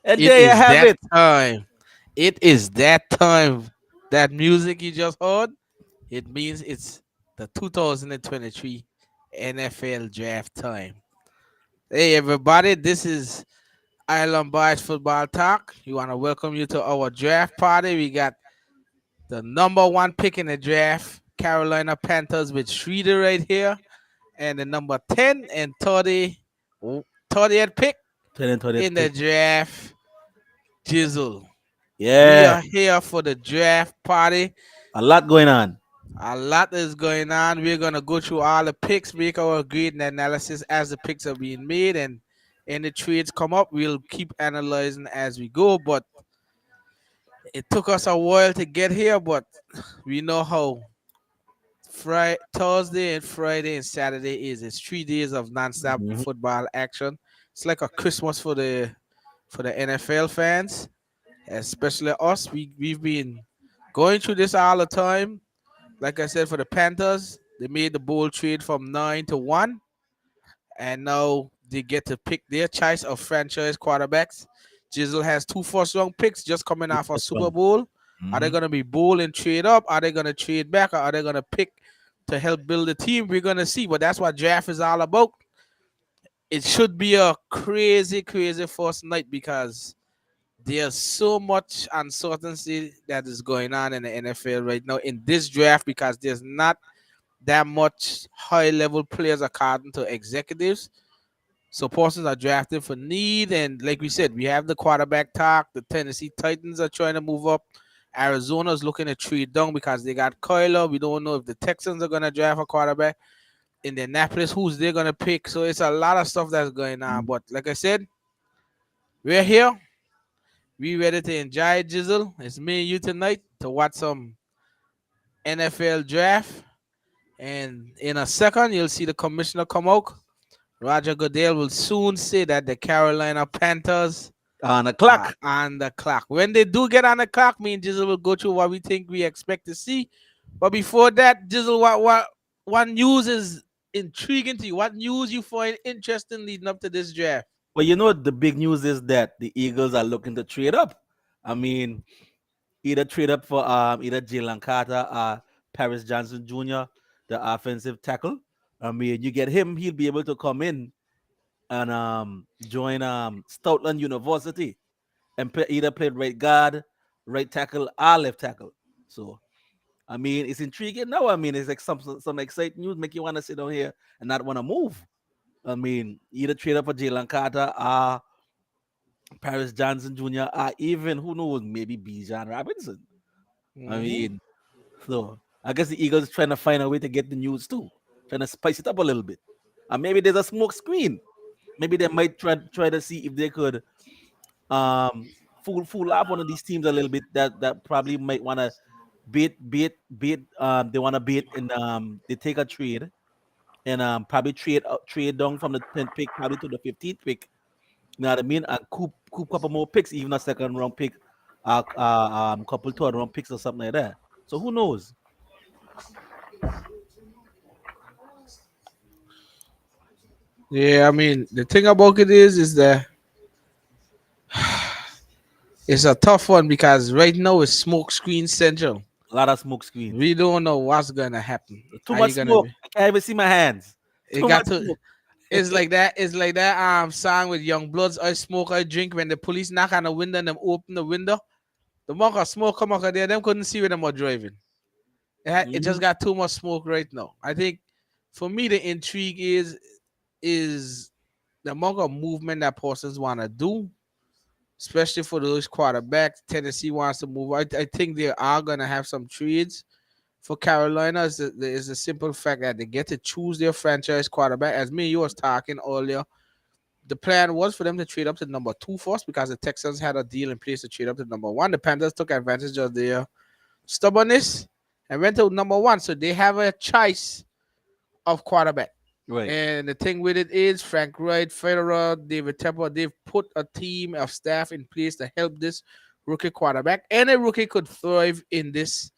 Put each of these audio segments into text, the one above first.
And It there you is have that it. time. It is that time. That music you just heard, it means it's the 2023 NFL draft time. Hey, everybody, this is Island Boys Football Talk. We want to welcome you to our draft party. We got the number one pick in the draft, Carolina Panthers with Schroeder right here, and the number 10 and 30th pick 2020 in the pick. draft, Jizzle. We Yeah, are here for the draft party. a lot going on. A lot is going on. We're gonna go through all the picks, make our great analysis as the picks are being made, and any trades come up, we'll keep analyzing as we go. But it took us a while to get here, but we know how Friday, Thursday, and Friday and Saturday is. It's 3 days of nonstop Mhm. football action. It's like a Christmas for the NFL fans, especially us. We've been going through this all the time. Like I said, for the Panthers, they made the bold trade from 9 to 1, and now they get to pick their choice of franchise quarterbacks. Jizzle has two first-round picks just coming off a That's Super one. Bowl. Are they Mhm. gonna be bold and trade up? Are they gonna trade back? Or are they gonna pick to help build a team? We're gonna see. But that's what draft is all about. It should be a crazy, crazy first night because there's so much uncertainty that is going on in the NFL right now in this draft because there's not that much high level players according to executives. So persons are drafting for need, and like we said, we have the quarterback talk. The Tennessee Titans are trying to move up. Arizona's looking to trade down because they got Kyler. We don't know if the Texans are gonna draft a quarterback. Indianapolis, who's they're gonna pick. So it's a lot of stuff that's going on. But like I said, we're here. We ready to enjoy it, Jizzle. It's me and you tonight to watch some NFL draft. And in a second, you'll see the commissioner come out. Roger Goodell will soon say that the Carolina Panthers On the are clock. on the clock. When they do get on the clock, me and Jizzle will go through what we think we expect to see. But before that, Jizzle, what news is intriguing to you? What news you find interesting leading up to this draft? Well, the big news is that the Eagles are looking to trade up. I mean, either trade up for either Jalen Carter or Paris Johnson Jr., the offensive tackle. I mean, you get him, he'll be able to come in and join Stoutland University and either play right guard, right tackle, or left tackle. So I mean, it's intriguing now. I mean, it's like some exciting news make you want to sit down here and not want to move. I mean, either trade up for Jalen Carter or Paris Johnson Jr. or even who knows, maybe Bijan Robinson. I Mm-hmm. mean, so I guess the Eagles trying to find a way to get the news too, trying to spice it up a little bit. And maybe there's a smoke screen. Maybe they might try to see if they could um fool up one of these teams a little bit that probably might want to beat they want to beat and they take a trade and probably trade down from the 10th pick probably to the 15th pick. You know what I mean? And coop couple more picks, even a second round pick, couple third round picks or something like that. So who knows? Yeah, I mean the thing about it is that it's a tough one because right now it's smoke screen central. A lot of smoke screens. We don't know what's gonna happen. Too Are much you gonna smoke. be? I can't even see my hands. It Too much got to. smoke. It's like that. It's like that song with Young Bloods. I smoke, I drink. When the police knock on the window and them open the window, the monk of smoke come out of there. Them couldn't see where them were driving. It Mhm. just got too much smoke right now. I think for me the intrigue is the amount of movement that persons want to do, especially for those quarterbacks. Tennessee wants to move. I think they are gonna have some trades for Carolina. Is the simple fact that they get to choose their franchise quarterback. As me and you was talking earlier, the plan was for them to trade up to number two first because the Texans had a deal in place to trade up to number one. The Panthers took advantage of their stubbornness and went to number one. So they have a choice of quarterback. Right. And the thing with it is Frank Wright, Federer, David Tepper, they've put a team of staff in place to help this rookie quarterback. Any rookie could thrive in this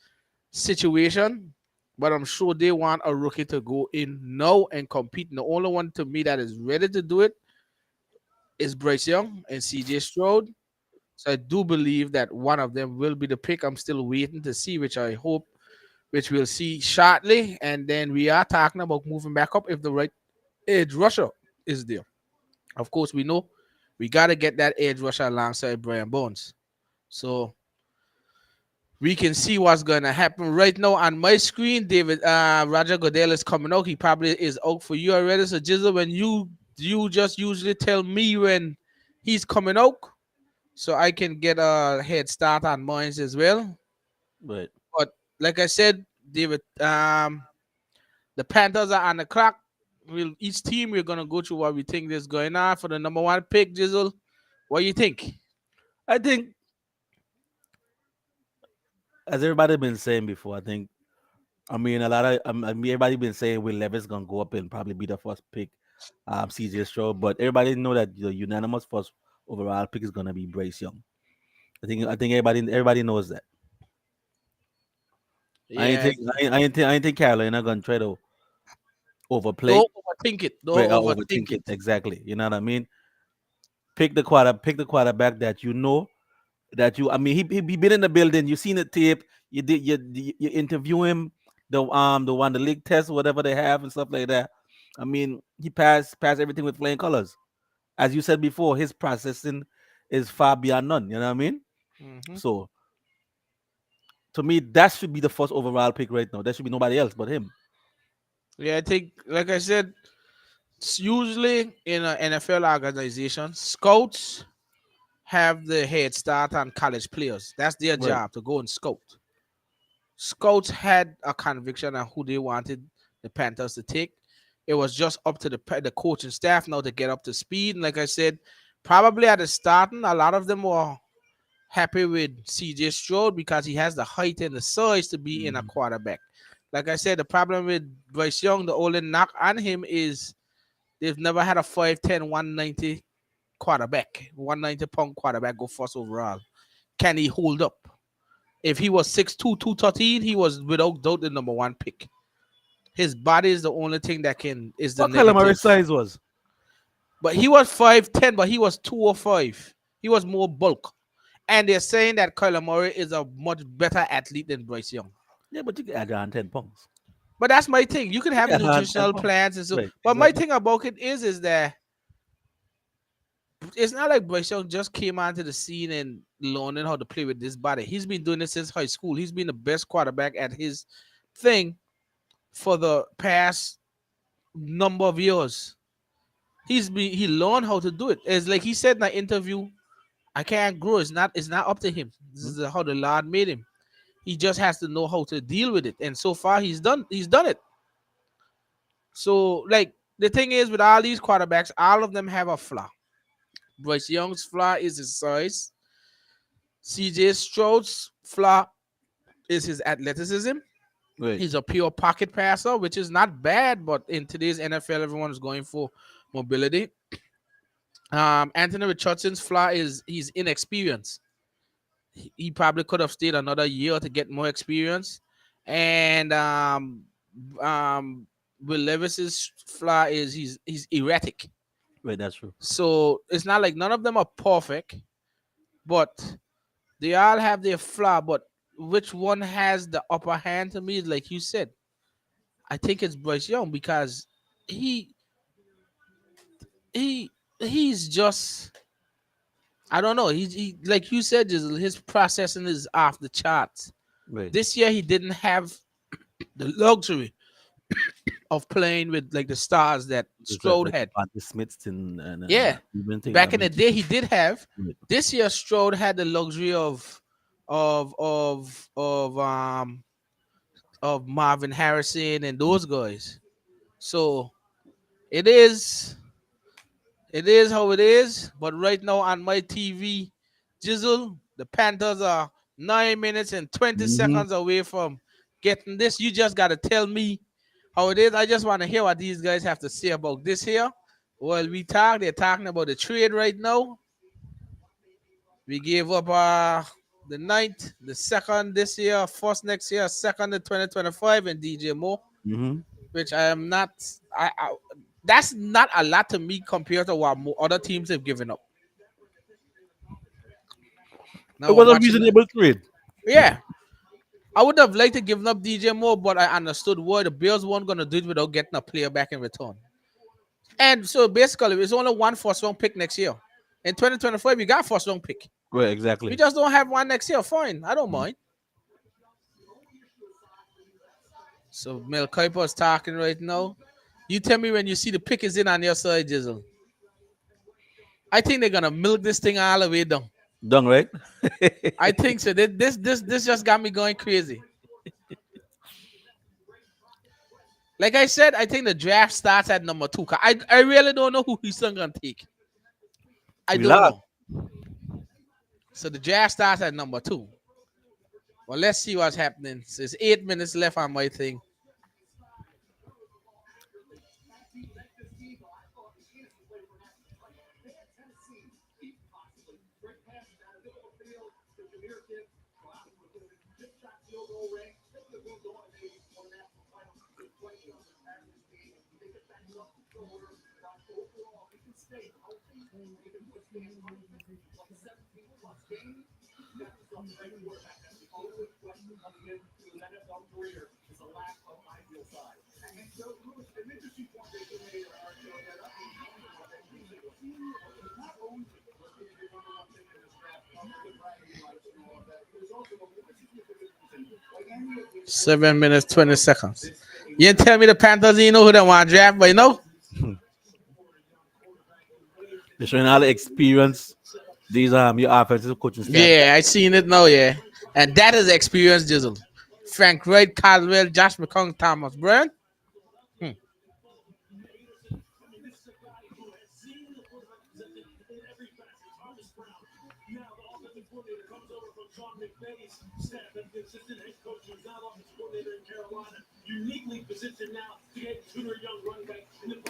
situation, but I'm sure they want a rookie to go in now and compete. And the only one to me that is ready to do it is Bryce Young and CJ Stroud. So I do believe that one of them will be the pick. I'm still waiting to see, which I hope, which we'll see shortly. And then we are talking about moving back up if the right edge rusher is there. Of course, we know we got to get that edge rusher alongside Brian Bones. So we can see what's going to happen right now on my screen. David Roger Goodell is coming out. He probably is out for you already. So Jizzle, when you just usually tell me when he's coming out, so I can get a head start on mine as well. Right. But like I said, David, the Panthers are on the clock. Each team we're gonna go through what we think is going on for the number one pick. Jizzle, what do you think? I think, as everybody been saying before, I think, I mean, a lot of, I mean, everybody been saying Will Levis gonna go up and probably be the first pick, CJ Stroud, but everybody know that the unanimous first overall pick is gonna be Bryce Young. I think everybody knows that. I ain't Yeah, think I ain't think Carolina gonna try to overplay, don't overthink it. right, Don't or overthink overthink it. it. Exactly. You know what I mean? Pick the quarterback that you know that you. I mean, he been in the building. You seen the tape. You interview him. The league test, whatever they have and stuff like that. I mean, he passed everything with flying colors. As you said before, his processing is far beyond none. You know what I mean? Hmm. So to me, that should be the first overall pick right now. There should be nobody else but him. Yeah, I think, like I said, usually in an NFL organization, scouts have the head start on college players. That's their Right. job to go and scout. Scouts had a conviction on who they wanted the Panthers to take. It was just up to the coaching staff now to get up to speed. And like I said, probably at the starting, a lot of them were happy with CJ Stroud because he has the height and the size to be in a Mhm. quarterback. Like I said, the problem with Bryce Young, the only knock on him is they've never had a 5'10", 190 quarterback, 190-pound quarterback go first overall. Can he hold up? If he was 6'2", 213, he was without doubt the number one pick. His body is the only thing that is the What Kyler negative. Murray's size was? But he was 5'10", but he was 205. He was more bulk. And they're saying that Kyler Murray is a much better athlete than Bryce Young. Yeah, but you can add on 10 pounds. But that's my thing. You can You have can add on ten nutritional pounds. plans and so. Right. But my Exactly. thing about it is that it's not like Bryce Young just came onto the scene and learning how to play with this body. He's been doing it since high school. He's been the best quarterback at his thing for the past number of years. He learned how to do it. It's like he said in an interview, I can't grow. It's not up to him. This Mhm. is how the Lord made him. He just has to know how to deal with it. And so far he's done it. So like the thing is with all these quarterbacks, all of them have a flaw. Bryce Young's flaw is his size. CJ Stroud's flaw is his athleticism. Right. He's a pure pocket passer, which is not bad, but in today's NFL, everyone is going for mobility. Anthony Richardson's flaw is he's inexperienced. He probably could have stayed another year to get more experience. And um, Will Levis's flaw is he's erratic. Right. That's true. So it's not like none of them are perfect, but they all have their flaw. But which one has the upper hand to me? Like you said, I think it's Bryce Young because he he he's just I don't know. He like you said, just his processing is off the charts. Right. This year he didn't have the luxury of playing with like the stars that It's like Stroud had. Devontae Smiths and Yeah, even thing. I back in the mean, day he did have. right. This year Stroud had the luxury of of Marvin Harrison and those guys. So it is it is how it is. But right now on my TV, Jizzle, the Panthers are 9 minutes and 20 Mm-hmm. seconds away from getting this. You just gotta tell me how it is. I just want to hear what these guys have to say about this here. Well, they're talking about the trade right now. We gave up the ninth, the second this year, first next year, second in 2025, and DJ Moore, Mm-hmm. which I am not. I that's not a lot to me compared to what other teams have given up. It Now I'm was a watching. reasonable trade. Yeah, I would have liked to give up DJ Moore, but I understood why the Bills weren't gonna do it without getting a player back in return. And so basically, it's only one first round pick next year. In 2025, we got first round pick. Right, We exactly. just don't have one next year. Fine, I don't Mm. mind. So Mel Kiper is talking right now. You tell me when you see the pick is in on your side, Jizzle. I think they're gonna milk this thing all the way down. Done, right? I think so. This just got me going crazy. Like I said, I think the draft starts at number 2. I really don't know who he's gonna take. I don't Relax. know. So the draft starts at number 2. Well, let's see what's happening. So it's 8 minutes left on my thing. $7 minutes, 20 seconds. You didn't tell me the Panthers, you know who they want to draft, but you know? They're showing all the experience these your offensive coaching staff got. Yeah, I seen it now, yeah. And that is experience, Jizzle. Frank Wright, Caldwell, Josh McCown, Thomas Brown. Hmm.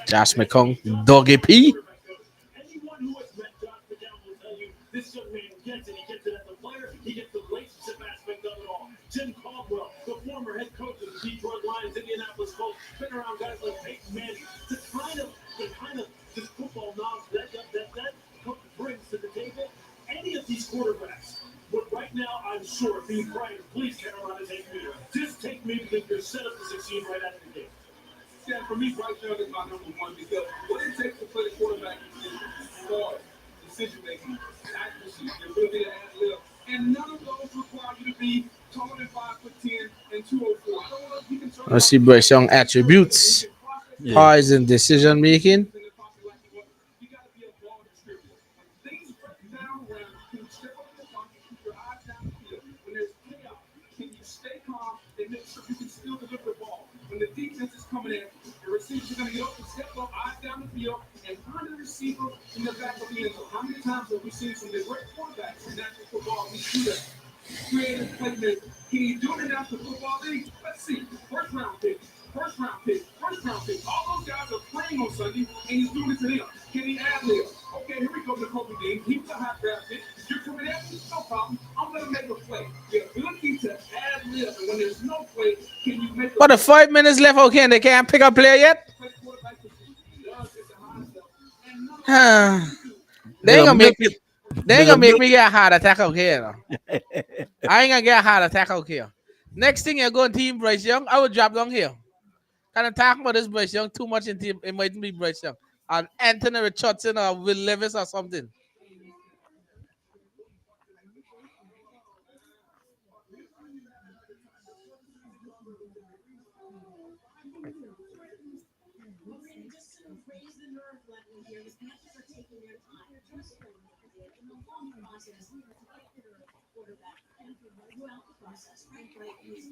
Josh McCown, Doggy P. Let's see Bryce Young attributes. Yeah. Pause in decision making. But the 5 minutes left, okay, and they can't pick a player yet. They They're ain't gonna gonna milk make it. me. They They're ain't gonna gonna make milk me get a heart attack out here. it. I ain't gonna get a heart attack out here. Next thing you're going team Bryce Young, I would drop down here. Kind of talking about this Bryce Young too much in team. It mightn't be Bryce Young. And Anthony Richardson or Will Levis or something.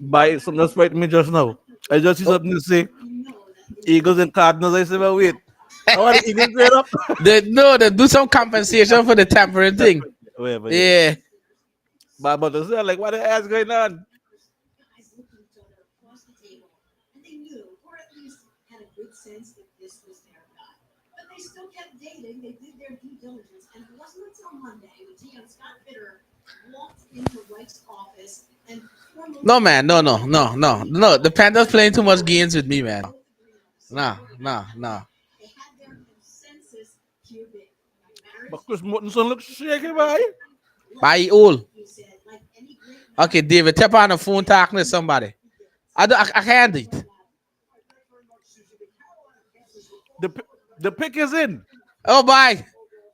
By something that's right me just now. I just see Oh, something to say Eagles and Cardinals. I say, well, wait. I want the Eagles trade up. they do some compensation for the tampering That's thing. right. Whatever, yeah. Yeah. But to say, like, what the hell's going on? No man, no. The Panthers playing too much games with me, man. No. But Chris Mortensen looks shaky, boy. By all. Okay, David, tap on the phone talking to somebody. I can't do it. The the pick is in. Oh, bye.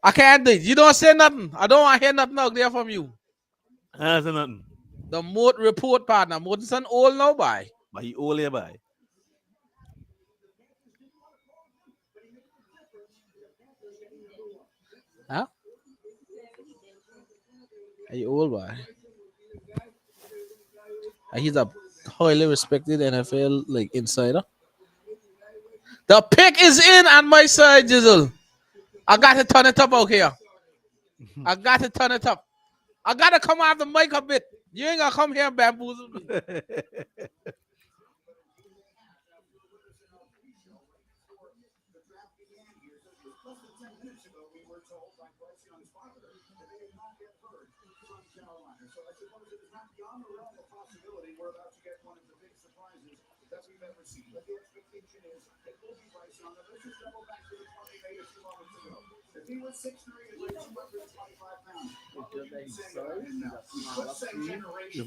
I can't do it. You don't say nothing. I don't want to hear nothing out there from you. That's nothing. The moat report partner. Mortensen all now, bye. But he all by. Huh? Are you all bye? He's a highly respected NFL like insider. The pick is in on my side, Jizzle. I got to turn it up out here. I got to turn it up. I got to come off the mic a bit. You ain't gonna come here and bamboozle me. You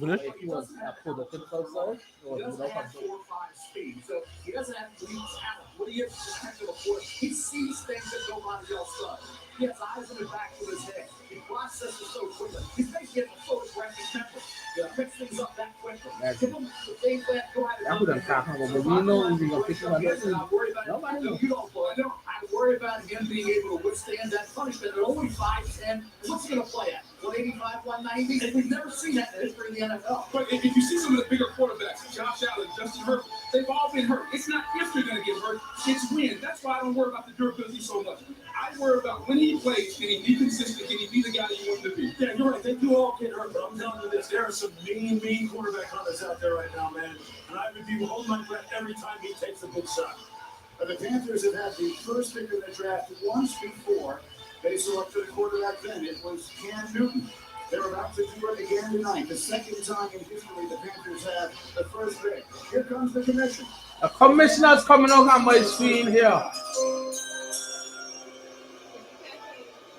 finish? A commissioner's coming out on my screen here.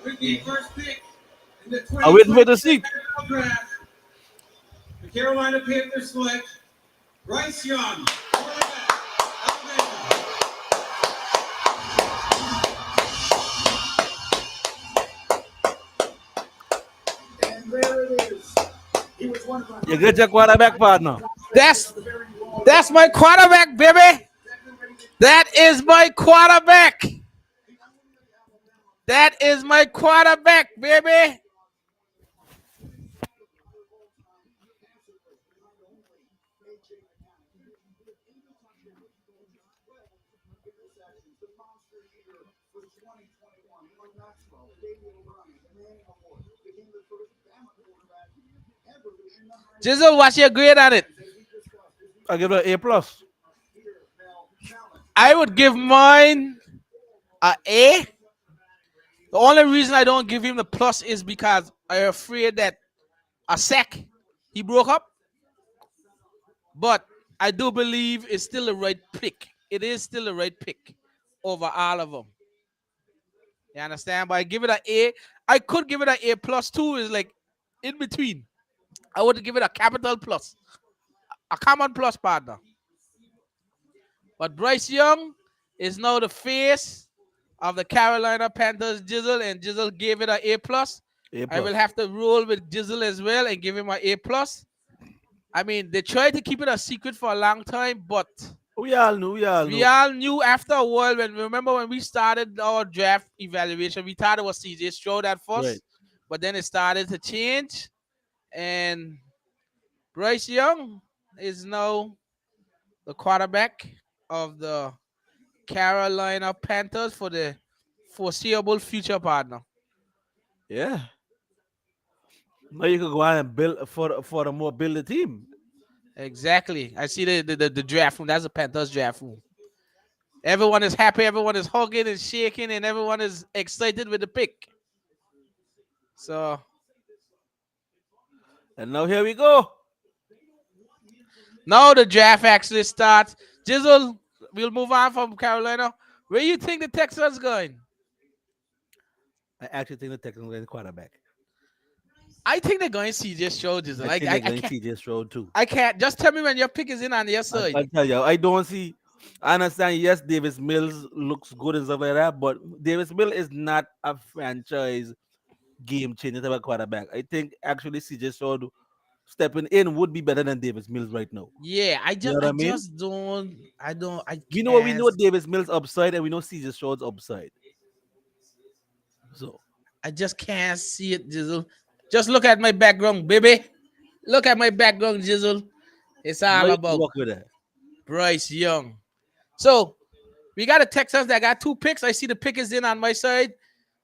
With the first pick in the I wait for the 2020 seat. NFL draft, the Carolina Panthers select Bryce Young. You get your quarterback partner. That's my quarterback, baby. That is my quarterback. That is my quarterback, baby. Jizzle, what's your grade on it? I give it an A plus. I would give mine a A. The only reason I don't give him the plus is because I'm afraid that a sack he broke up. But I do believe it's still the right pick. It is still the right pick over all of them. You understand? But I give it an A. I could give it an A plus too. Is like in between. I would give it a capital plus, a common plus partner. But Bryce Young is now the face of the Carolina Panthers. Jizzle, and Jizzle gave it an A plus. A I will plus. have to roll with Jizzle as well and give him an A plus. I mean, they tried to keep it a secret for a long time, but We all know. We all we know. all knew after a while. When we started our draft evaluation, we thought it was CJ Stroud at Right. first, but then it started to change, and Bryce Young is now the quarterback of the Carolina Panthers for the foreseeable future partner. Yeah. Now you can go out and build for the more build the team. Exactly. I see the draft room. That's the Panthers draft room. Everyone is happy. Everyone is hugging and shaking, and everyone is excited with the pick. So And now here we go. now the draft actually starts. Jizzle, we'll move on from Carolina. Where you think the Texans going? I actually think the Texans are the quarterback. I think they're going to see this show, Jizzle. I Like think they're I going to can't. see this road too. I can't. Just tell me when your pick is in on your side. I'll tell you, I don't see. I understand. Yes, Davis Mills looks good and stuff like that, but Davis Mills is not a franchise game changer type of quarterback. I think actually CJ Stroud stepping in would be better than Davis Mills right now. Yeah, You know what I I mean? just don't. I don't. I We can't. know Davis Mills upside and we know CJ Stroud's upside. So I just can't see it, Jizzle. Just look at my background, baby. Look at my background, Jizzle. It's you know all you can about work with that. Bryce Young. So we got a Texans that got 2 picks. I see the pick is in on my side.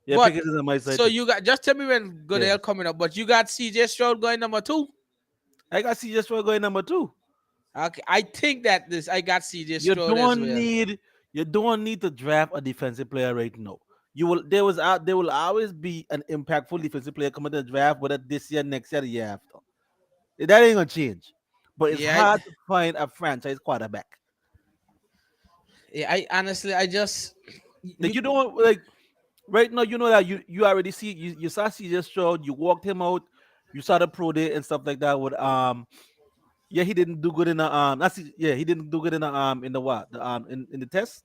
Yeah, But Pickens is on my side so too. you got just tell me when Yeah. Goodell coming up. But you got CJ Stroud going number 2. I got CJ Stroud going number 2. Okay, I think that this I got CJ You Stroud as don't well. need you don't need to draft a defensive player right now. You will there will always be an impactful defensive player coming to the draft, whether this year, next year, the year after. That ain't gonna change. But it's Yeah, I, hard to find a franchise quarterback. yeah, I honestly I just Like we, you don't like right now, you know that you already see you saw CJ Stroud, you walked him out, you saw the pro day and stuff like that with yeah, he didn't do good in the yeah, he didn't do good in the what? The in the test.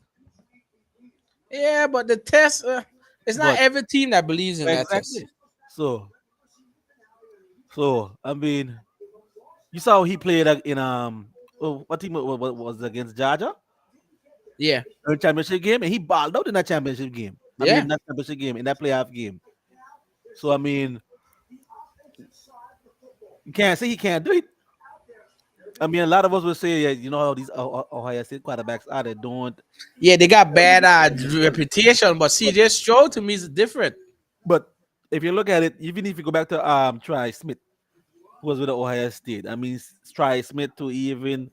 yeah, but the test it's not But every team that believes in that test. exactly. So I mean, you saw how he played in what team was it against Georgia? Yeah, A championship game, and he balled out in that championship game. I yeah, mean, not championship game, in that playoff game. So I mean, you can't say he can't do it. I mean, a lot of us will say, yeah, you know how these Ohio State quarterbacks are. They don't. yeah. They got bad But reputation, but but CJ Stroud to me is different. but if you look at it, even if you go back to Try Smith, who was with Ohio State. I mean, Try Smith to even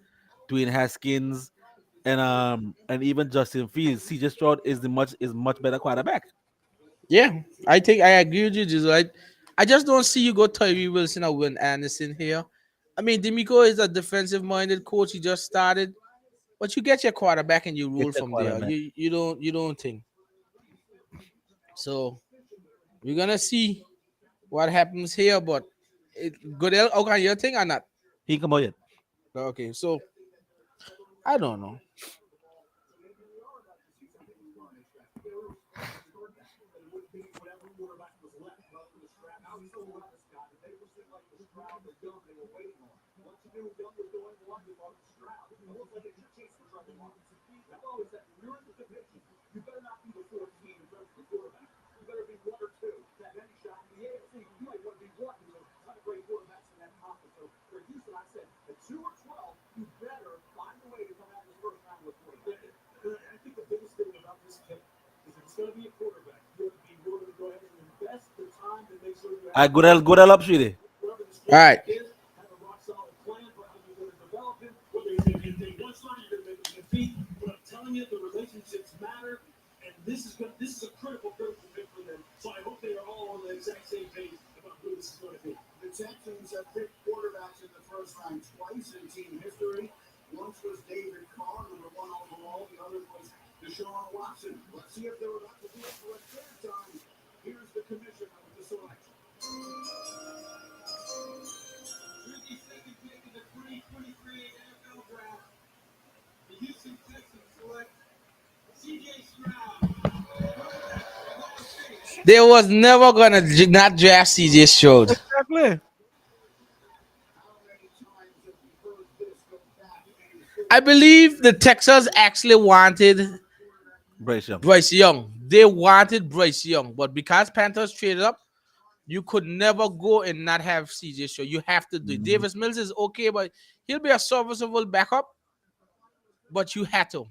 Dwayne Haskins and even Justin Fields. CJ Stroud is much better quarterback. Yeah, I think I agree with you, Jizzle. I just don't see you go Tyree Wilson or Will Anderson here. I mean, D'Amico is a defensive-minded coach. He just started, but you get your quarterback and you Get roll that from there. quarterback. You don't think so. We're gonna see what happens here, but Goodell, okay, your thing or not? He come out yet. Okay, so I don't know. Good up, Shiri. All right. They was never gonna not draft CJ Stroud. Exactly. I believe the Texans actually wanted Bryce Young. Bryce Young. They wanted Bryce Young, but because Panthers traded up, you could never go and not have CJ Stroud. You have to do it. Mhm. Davis Mills is okay, but he'll be a serviceable backup. But you had to.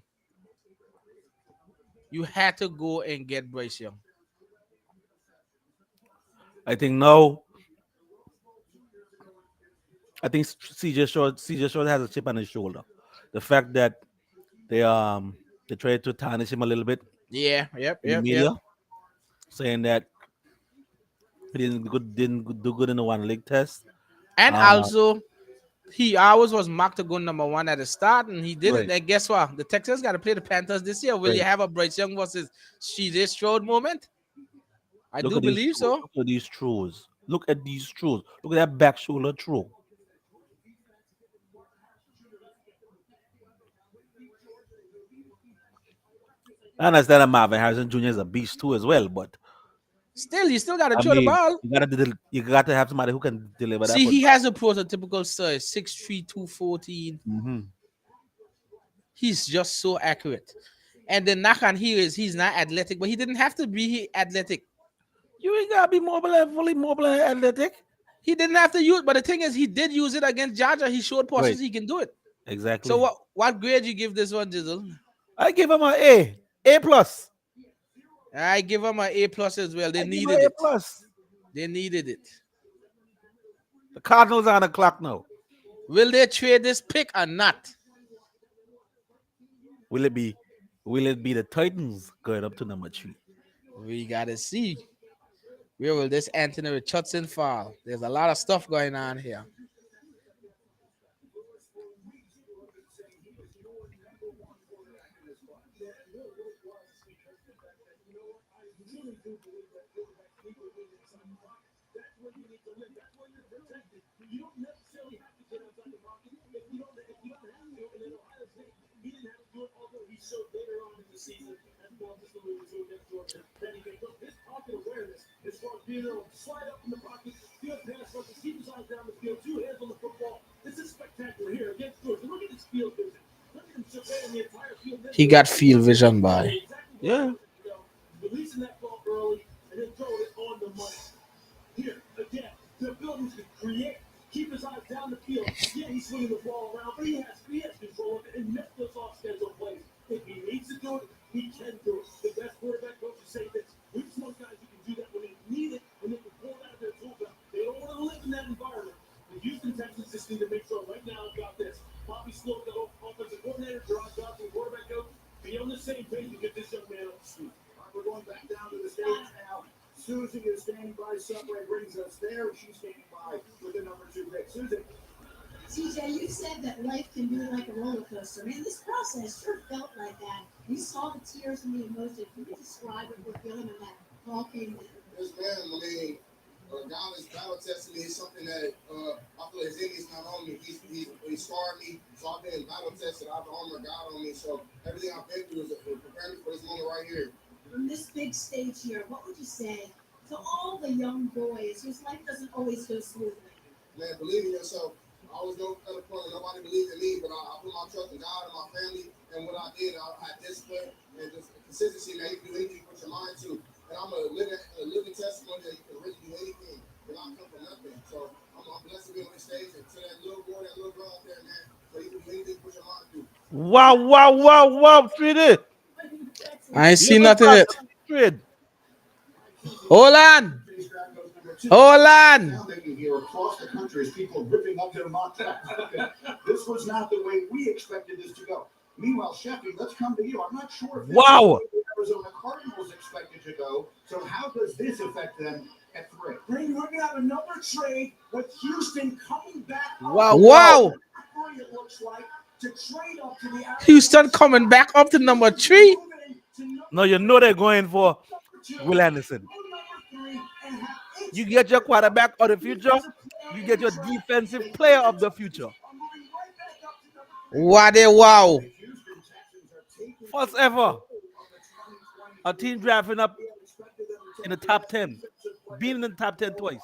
You had to go and get Bryce Young. I think now, I think CJ Stroud has a chip on his shoulder. The fact that they tried to tarnish him a little bit Yeah, yep, in the yep, yep. media, saying that he didn't do good in the one league test. And Uh, also, he always was marked to go number 1 at the start, and he didn't. right, And guess what? The Texans got to play the Panthers this year. Will you right. have a Bryce Young versus CJ Stroud moment? I Look do at these believe true. so. Look at these truths. Look at these throws. Look at that back shoulder throw. I understand that Marvin Harrison Jr. is a beast too as well, but Still, you still got to I throw the mean, ball. you gotta have somebody who can deliver that See, football. he has a prototypical size, 6'3", 214. Mm-hmm. He's just so accurate. And the knock on here is he's not athletic, but he didn't have to be athletic. You ain't gotta be mobile and fully mobile and athletic. He didn't have to use, but the thing is, he did use it against Georgia. He showed Right. portions he can do it. So Exactly. what grade you give this one, Jizzle? I give him an A. A plus. I give him an A plus as well. They I give him an needed A it. plus. They needed it. The Cardinals are on the clock now. Will they trade this pick or not? Will it be will it be the Titans going up to number 3? We gotta see. Where will this Anthony Richardson fall? There's a lot of stuff going on here. He got field vision by. Yeah. CJ, you said that life can be like a roller coaster. Man, this process sure felt like that. You saw the tears and the emotion. Can you describe what we're feeling when that ball came in? Yes, man. I mean, God is battle testing me. It's something that I feel his enemy's not on me. He scarred me, so I've been battle tested. I have the armor of God on me. So everything I've been through is preparing me for this moment right here. On this big stage here, what would you say to all the young boys whose life doesn't always go smoothly? Man, believe in yourself. I always go at a point where nobody believes in me, but I put my trust in God and my family. And what I did, I had discipline and just consistency. Man, you can do anything you put your mind to. And I'm a living testimony that you can really do anything. And I come from nothing. So I'm blessed to be on this stage and to that little boy, that little girl out there, man. So you can do anything you put your mind to. Wow, wow, wow, wow, Trade. I ain't see Little nothing fast yet. trade. Hold on. Hold on. Now making here across the country as people are ripping up their Montana. This was not the way we expected this to go. Meanwhile, Sheffield, let's come to you. I'm not sure if this Wow. is the way the Arizona Cardinals expected to go. So how does this affect them at 3? Brady, we're gonna have another trade with Houston coming back. Wow, Wow. It looks like to trade up to the Houston coming back up to number 3. No, you know they're going for Will Anderson. You get your quarterback of the future, you get your defensive player of the future. What a wow. First ever, a team drafting up in the top 10, being in the top 10 twice.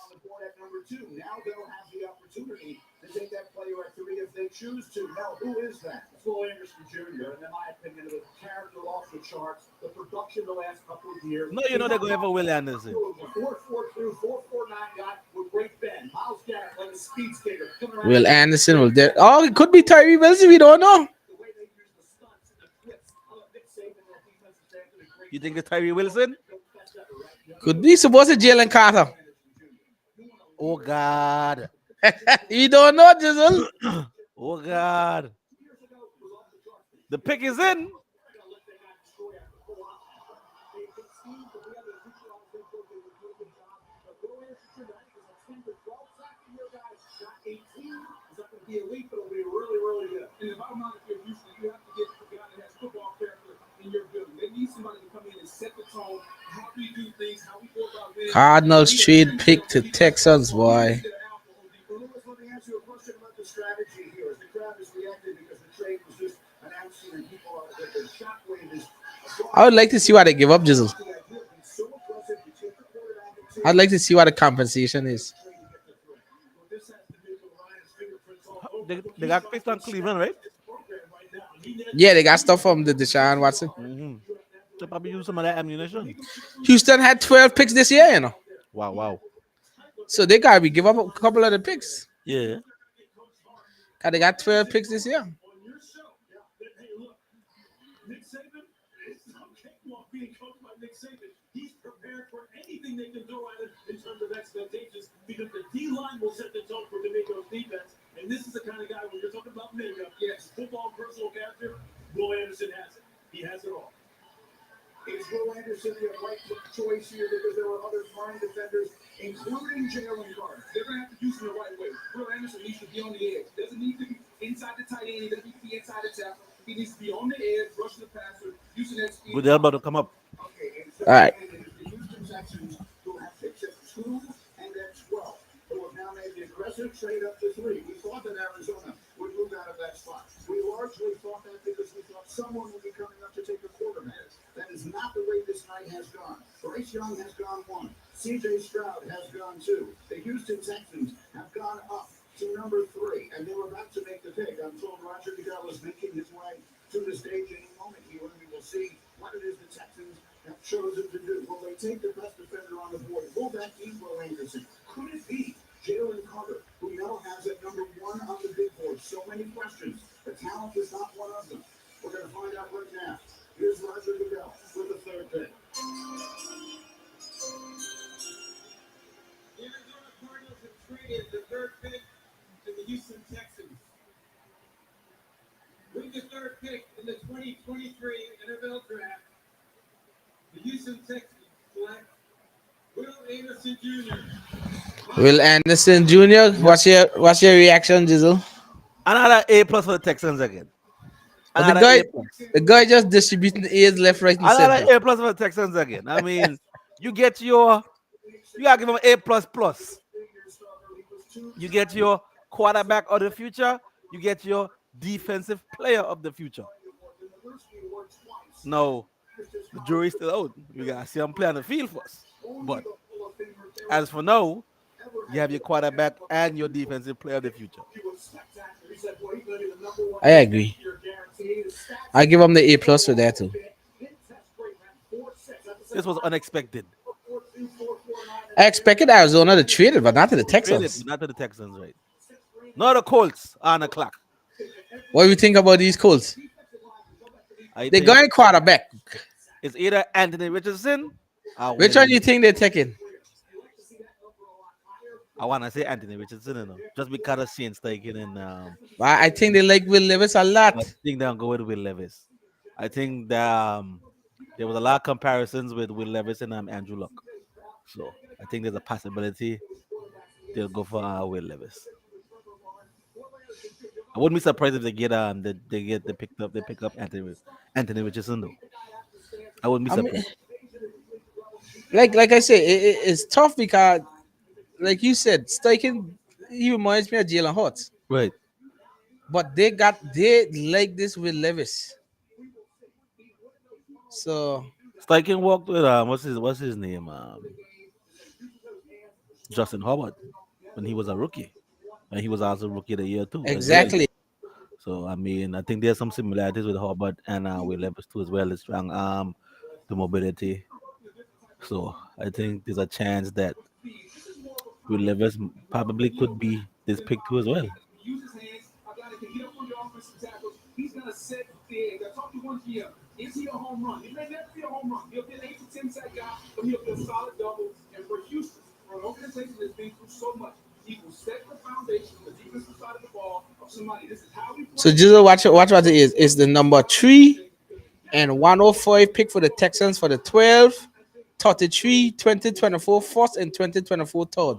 Now they'll have the opportunity to take that player at 3 if they choose to. Now, who is that? It's Will Anderson Jr. And in my opinion, the character off the charts, the production the last couple of years. No, you know they're going for Will Anderson. 4.42, 4.49 guy with great bend. Miles Garrett like a speed skater. Will Anderson will there. Oh, it could be Tyree Wilson. We don't know. You think it's Tyree Wilson? Could be supposed to Jalen Carter. Oh, God. You don't know, Jizzle. Oh, God. The pick is in. Be elite, but it'll be really, really good. And the bottom line, if you're Houston, you have to get a guy that has football character in your building. They need somebody to come in and set the tone, how we do things, how we go about business. Cardinals trade pick to Texans, boy. Lewis, let me ask you a question about the strategy here. As the crowd has reacted because the trade was just announced and people are the shockwave is I would like to see why they give up Jizzle. the idea of being so aggressive. You take the quarterback and two I'd like to see what the compensation is. trade to get the threat. Well, this has to do with Ryan's fingerprints all over. They got picked on Cleveland, right? Yeah, they got stuff from the Deshaun Watson. Mm-hmm. They probably use some of that ammunition. Houston had 12 picks this year, you know. Wow, wow. So they gotta be give up a couple of the picks. Yeah. Cause they got 12 picks this year. Nick Saban is no cakewalk being coached by Nick Saban. He's prepared for anything they can throw at him in terms of expectations because the D line will set the tone for D'Amico's defense. And this is the kind of guy when you're talking about makeup, yes, football personal character, Will Anderson has it. He has it all. Is Will Anderson the right choice here because there were other fine defenders, including Jalen Carter? They're going to have to use him the right way. Will Anderson needs to be on the edge. Doesn't need to be inside the tight end. He doesn't need to be inside the tackle. He needs to be on the edge, rushing the passer, using that speed. Good, they're about to come up. Okay, and so All right. and it is the Houston Texans who have picks at 2 and at 12, who have now made the aggressive trade up to 3. We thought that Arizona would move out of that spot. We largely thought that because we thought someone would be coming up to take a quarterback. That is not the way this night has gone. Bryce Young has gone 1. C.J. Stroud has gone 2. The Houston Texans have gone up to number 3, and they were about to make the pick. I'm told Roger Goodell is making his way to the stage any moment here, and we will see what it is the Texans have chosen to do. Will they take the best defender on the board? Will that be Will Anderson? Could it be Jalen Carter, who now has at number 1 on the big board? So many questions. The talent is not one of them. We're going to find out right now. Here's Roger Goodell with the 3rd pick. The Arizona Cardinals have traded the 3rd pick to the Houston Texans. With the 3rd pick in the 2023 NFL Draft, the Houston Texans select Will Anderson Jr. Will Anderson Jr. What's your reaction, Jizzle? Another A plus for the Texans again. But the Another guy, A plus. the guy just distributing A's left, right, and Another center. A plus for the Texans again. I mean, you get your, you gotta give them A plus plus. You get your quarterback of the future. You get your defensive player of the future. No, the jury's still out. You gotta see them play on the field first. But as for now, you have your quarterback and your defensive player of the future. I agree. I give him the A plus for that too. This was unexpected. I expected Arizona to trade it, but not to the Traded, Texans. but not to the Texans, right? Not the Colts on the clock. What do you think about these Colts? I They think going quarterback. it's either Anthony Richardson or Which one do you think they're taking? I want to say Anthony Richardson, you know, just because of Saints taking in. I think they like Will Levis a I lot. think they'll go with Will Levis. I think that there was a lot of comparisons with Will Levis and Andrew Luck. So I think there's a possibility they'll go for Will Levis. I wouldn't be surprised if they get they pick up Anthony Richardson though. I wouldn't be I mean, surprised. like I say, it's tough because, like you said, Steichen, he reminds me of Jalen Hurts. Right. But they like this with Levis. So Steichen walked with what's his name? Justin Howard when he was a rookie. And he was also rookie of the year too. as well. exactly. So I mean, I think there's some similarities with Howard and with Levis too as well. The strong arm, the mobility. So I think there's a chance that Will Levis probably could be this pick too as well. Use his hands. A guy that can get up on your offensive tackles. He's going to set the edge. I talked to one GM. Is he a home run? He may never be a home run. He'll be an 8 to 10 sack guy, but he'll be a solid double. And for Houston, for an organization that's been through so much, he will set the foundation on the defensive side of the ball of somebody. This is how we play. So Jizzle, watch what it is. It's the number 3 and 105 pick for the Texans for the 12, 33, 2024 first and 2024 third.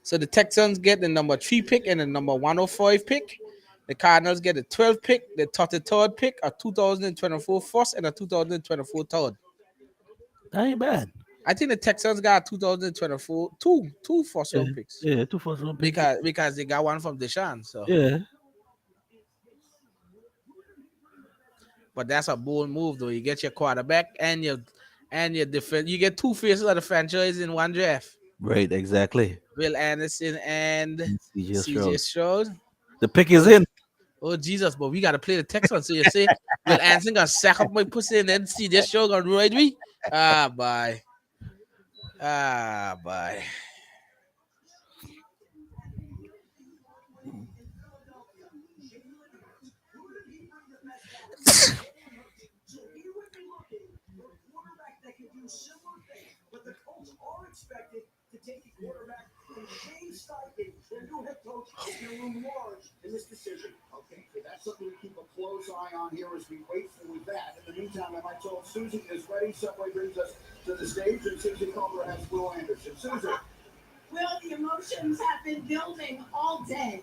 So the Texans get the number 3 pick and the number 105 pick. The Cardinals get the 12th pick, the 33rd pick, a 2024 first and a 2024 third. That ain't bad. I think the Texans got 2024 two first Yeah, round picks yeah, two first round picks. because they got one from Deshaun. So, Yeah, but that's a bold move though. You get your quarterback and your defense. You get two faces of the franchise in one draft. right, exactly. Will Anderson and CJ CJ Stroud. Stroud. The pick Oh, is in. oh Jesus, but we gotta play the Texans. So you say Will Anderson gonna sack up my pussy and then CJ Stroud gonna ride me? Ah bye. Ah bye. So he would be looking for a quarterback that can do similar things, but the Colts are expected to take a quarterback from Shane Steichen, their new head coach, is going to loom large in this decision. Okay, so that's something to keep a close eye on here as we wait for that. In the meantime, I might tell Susan is ready. Subway brings us to the stage, and Susan Culver has Will Anderson. Susan. Well, the emotions have been building all day.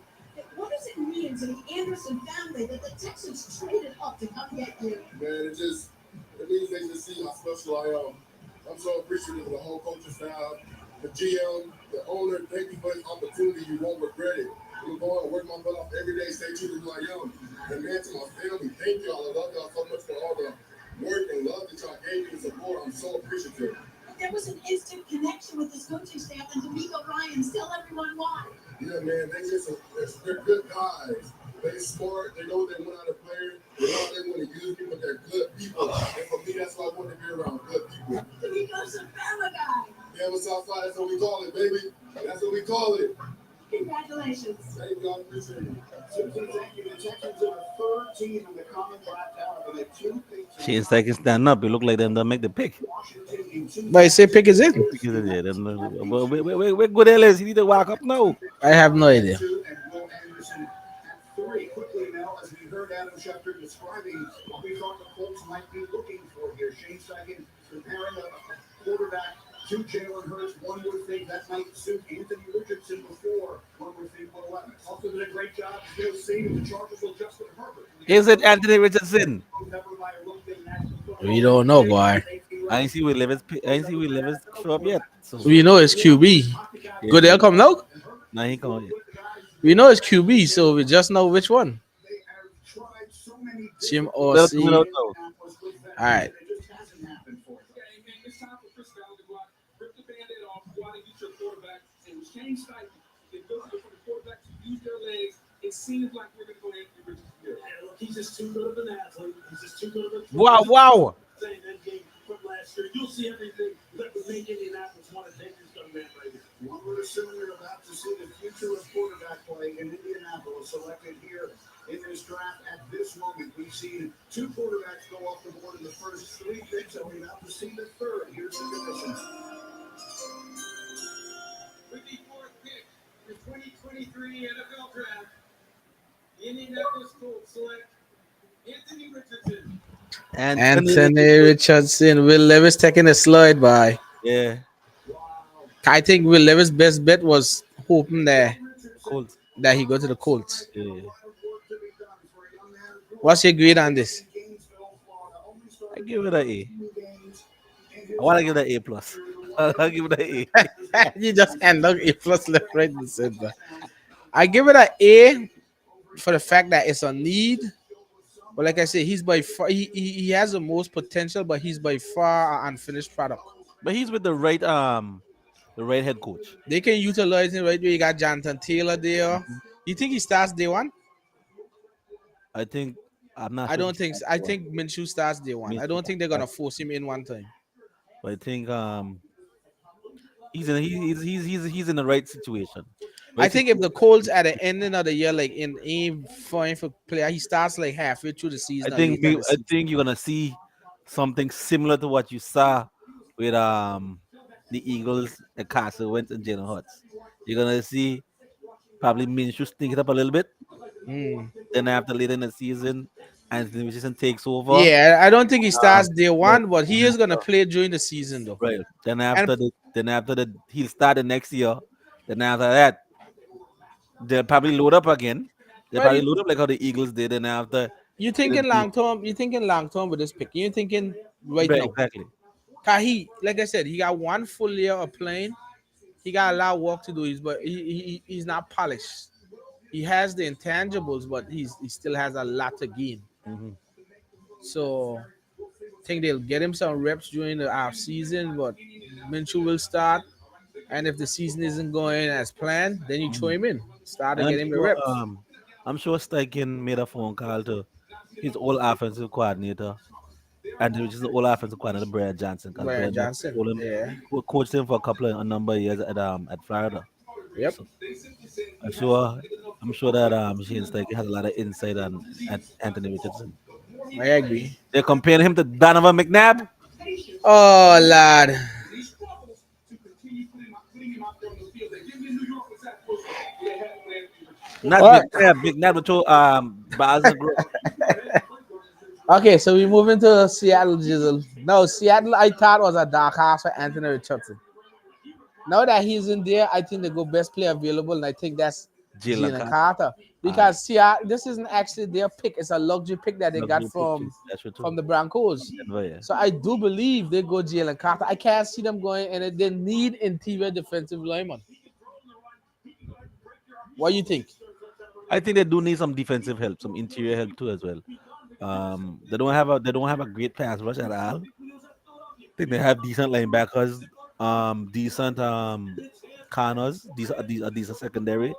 What does it mean to the Anderson family that the Texans traded up to come get you? Man, it means they just see how special I am. I'm so appreciative of the whole coaching staff, the GM, the owner. Thank you for this opportunity. You won't regret it. I'm going to work my butt off every day, stay true to who I am. And man, to my family, thank y'all. I love y'all so much for all the work and love that y'all gave me and support. I'm so appreciative. There was an instant connection with this coaching staff and D'Amico Ryans. Tell everyone why. Yeah, man, they're good guys. They smart. They know they want out of players. They know they want to use me, but they're good people. And for me, that's why I want to be around good people. D'Amico's a family guy. Yeah, with Southside, that's what we call it, baby. That's what we call it. Congratulations. Thank you, I appreciate it. Susan, thank you. The Texans are the third team in the common draft out with a two picks. Shane Steichen stand up. It look like them don't make the pick. Washington in two. But you say pick is in? Pick is in there. But where good hell is he? Need to walk up now. I have no idea. Two and Will Anderson at three. Quickly now, as we heard Adam Schefter describing what we thought the Colts might be looking for here. Shane Steichen comparing a quarterback to Jalen Hurts. One would think that might suit Anthony Richardson before. One would think will 11. Also did a great job still seeing the Chargers with Justin Herbert. Is it Anthony Richardson? We don't know, boy. I ain't see we live show up yet. So We know it's QB. Goodell come now? now he come yet. We know it's QB, so we just know which one. Jim or Well, C. we All don't know. right. It's time for Chris Ballard to go out, rip the band-aid off, go out and get your quarterback. And with Shane Steichen, the ability for the quarterback to use their legs, it seems like we're going to go Anthony Richardson here. Yeah, look, he's just too good of an athlete. He's just too good of a Wow. saying that game from last year. You'll see everything that would make Indianapolis want to take this young man right here. One would assume we're about to see the future of quarterback play in Indianapolis selected here in this draft. At this moment, we've seen two quarterbacks go off the board in the first three picks, and we're about to see the third. Here's the commission. With the fourth pick, the 2023 NFL Draft, the Indianapolis Colts select Anthony Richardson. Anthony Richardson. Will Levis taking a slide by. Yeah. I think Will Levis' best bet was hoping that Colts. he go to the Colts. Yeah. What's your grade on this? I give it an A. I want to give it an A plus. I'll give it an A. You just end up A plus left, right, and center. I give it an A for the fact that it's a need. But like I said, he's by far he has the most potential, but he's by far an unfinished product. But he's with the right head coach. They can utilize him right where you got Jonathan Taylor there. You think he starts day one? I think I'm not. I sure don't if think. he's I one. think Minshew starts day one. I don't think they're gonna force him in one time. But I think he's in the right situation. I think if the Colts at the ending of the year, like in aim for player, he starts like halfway through the season. or later in the I season. think you're gonna see something similar to what you saw with the Eagles, the Castle Wentz and Jalen Hurts. You're gonna see probably Minshew stink it up a little bit. Mm. Then after later in the season, Anthony Richardson takes over. Yeah, I don't think he starts day Right. one, but he is gonna play during the season though. Right. Then after the he'll start the next year. Then after that, they'll probably load up again. They'll Well, probably load up like how the Eagles did. And after you thinking long term? You thinking long term with this pick? You thinking right right, now? exactly. 'Cause he, like I said, he got one full year of playing. He got a lot of work to do. But he's not polished. He has the intangibles, but he still has a lot to gain. Hmm. So I think they'll get him some reps during the off season, but Minshew will start. And if the season isn't going as planned, then you throw Hmm. him in, start to And get him the reps. I'm sure Steichen made a phone call to his old offensive coordinator, and which is the old offensive coordinator, Brian Johnson, because Brian Brian Johnson Johnson, told him, yeah, coached him for a number of years at Florida. yep, So I'm sure I'm sure that Shane Steichen has a lot of insight on at Anthony Richardson. I agree. They're comparing him to Donovan McNabb. Oh lad, To continue putting him out there on the field. They give me New York was that close. They had Not all right. McNabb. McNabb to Bowser Grove. Okay, so we move into Seattle, Jizzle. No, Seattle I thought was a dark horse for Anthony Richardson. Now that he's in there, I think they go best player available, and I think that's Jalen Jalen Carter. Carter. Because Seattle, this isn't actually their pick; it's a luxury pick that they got Luxury pick too. That's true from too. the Broncos. From Denver, yeah. So I do believe they go Jalen Carter. I can't see them going, and they need interior defensive lineman. What do you think? I think they do need some defensive help, some interior help too as well. They don't have a great pass rush at all. I think they have decent linebackers, decent corners, decent secondary,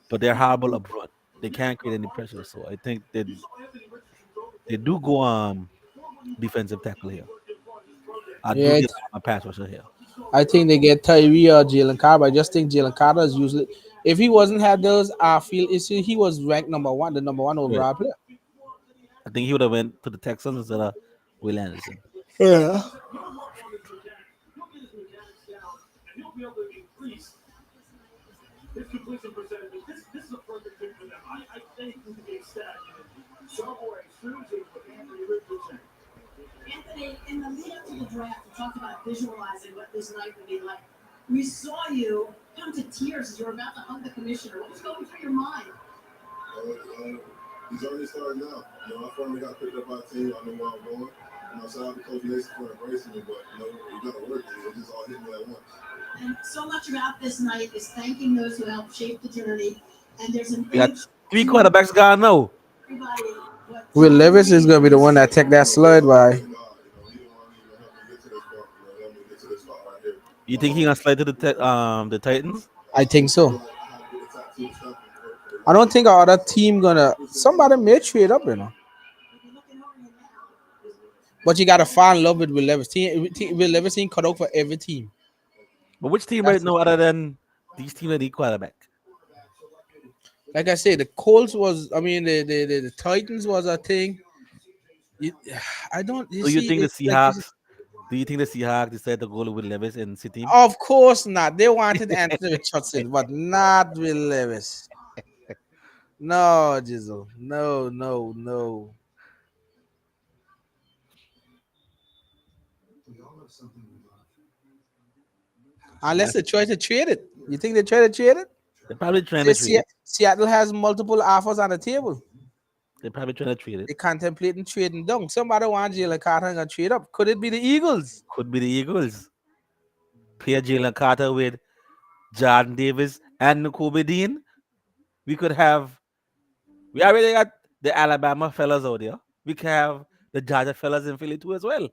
but they're horrible up front. They can't create any pressure. So I think they do go defensive tackle here. I do Yeah, get a pass rusher here. I think they get Tyree or Jalen Carter. I just think Jalen Carter is usually, if he wasn't had those field issues, he was ranked number one, the number one Right. overall player. I think he would have went to the Texans instead of Will Anderson. Yeah. and he'll be able to increase his completion percentage. This is a perfect fit for them. I think he can be stagnant. Subway Susie with Anthony Richardson. Anthony, in the lead up to the draft, we talked about visualizing what this night would be like. We saw you come to tears as you were about to hug the commissioner. What was going through your mind? The journey started now. I finally got picked up by the team. I know where I'm going. Shout out to Coach Mason for embracing me, but you got to work. It just all hit me at once. And so much about this night is thanking those who helped shape the journey. And there's an We got age three to quarterbacks gone now. everybody. What Will Tom Levis is Brady gonna be the one that take that slide by. God, he the one to help me get to this spot. Help me get to this spot right here. You think he gonna slide to the Titans? I think I feel so. like I have to get the top team stuff for I don't think our other team gonna. Somebody may trade up, you know. But you gotta fall in love with Will Levis. Will Levis team cut out for every team. But which team right That's now other than these teams that need quarterback? like I said. The Colts was. I mean, the Titans was a thing. It, I don't. You Do you see, think the it's like you. Seahawks? Do you think the Seahawks decided to go with Levis and sit him? Of course not. They wanted Anthony Richardson, but not Will Levis. No, Jizzle. No, no, no. Unless That's they try to trade it. You think they try to trade it? they're probably trying to Say trade it. Seattle has multiple offers on the table. They're probably trying to trade it. They contemplating trading down. Somebody want Jalen Carter and gonna trade up. Could it be the Eagles? Could be the Eagles. Pair Jalen Carter with Jordan Davis and Kobe Dean. We could have. We already got the Alabama fellas out there. We can have the Georgia fellas in Philly too as well.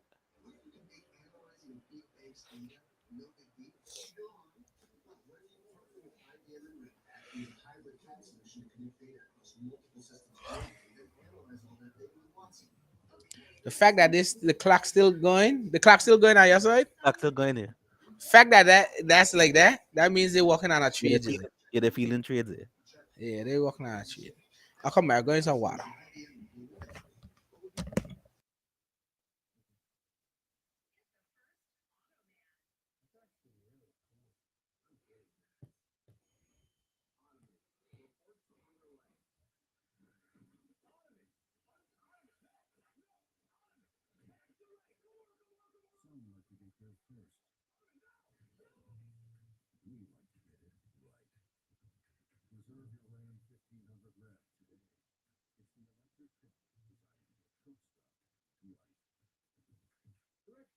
The fact that the clock still going on your side. That's still going there. Fact that's like that means they're working on a Yeah, they're trade. feeling, yeah, they're feeling trades there. Yeah, they're working on a trade. I'll come back. Going some water.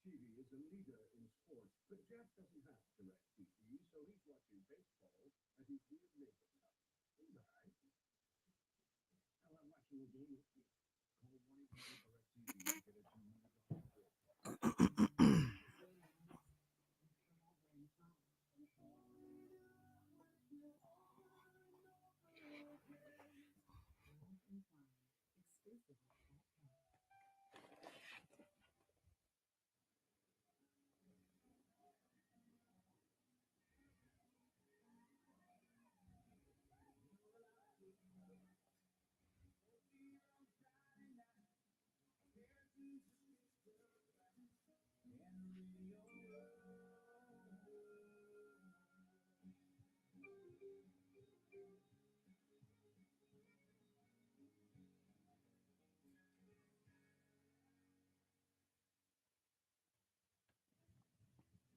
DirecTV is a leader in sports, but Jeff doesn't have DirecTV, so he's watching baseball at his new neighbor's house. He's all right. Well, I'm watching the game with you. Call 1-800-DirecTV to get a $200 gift.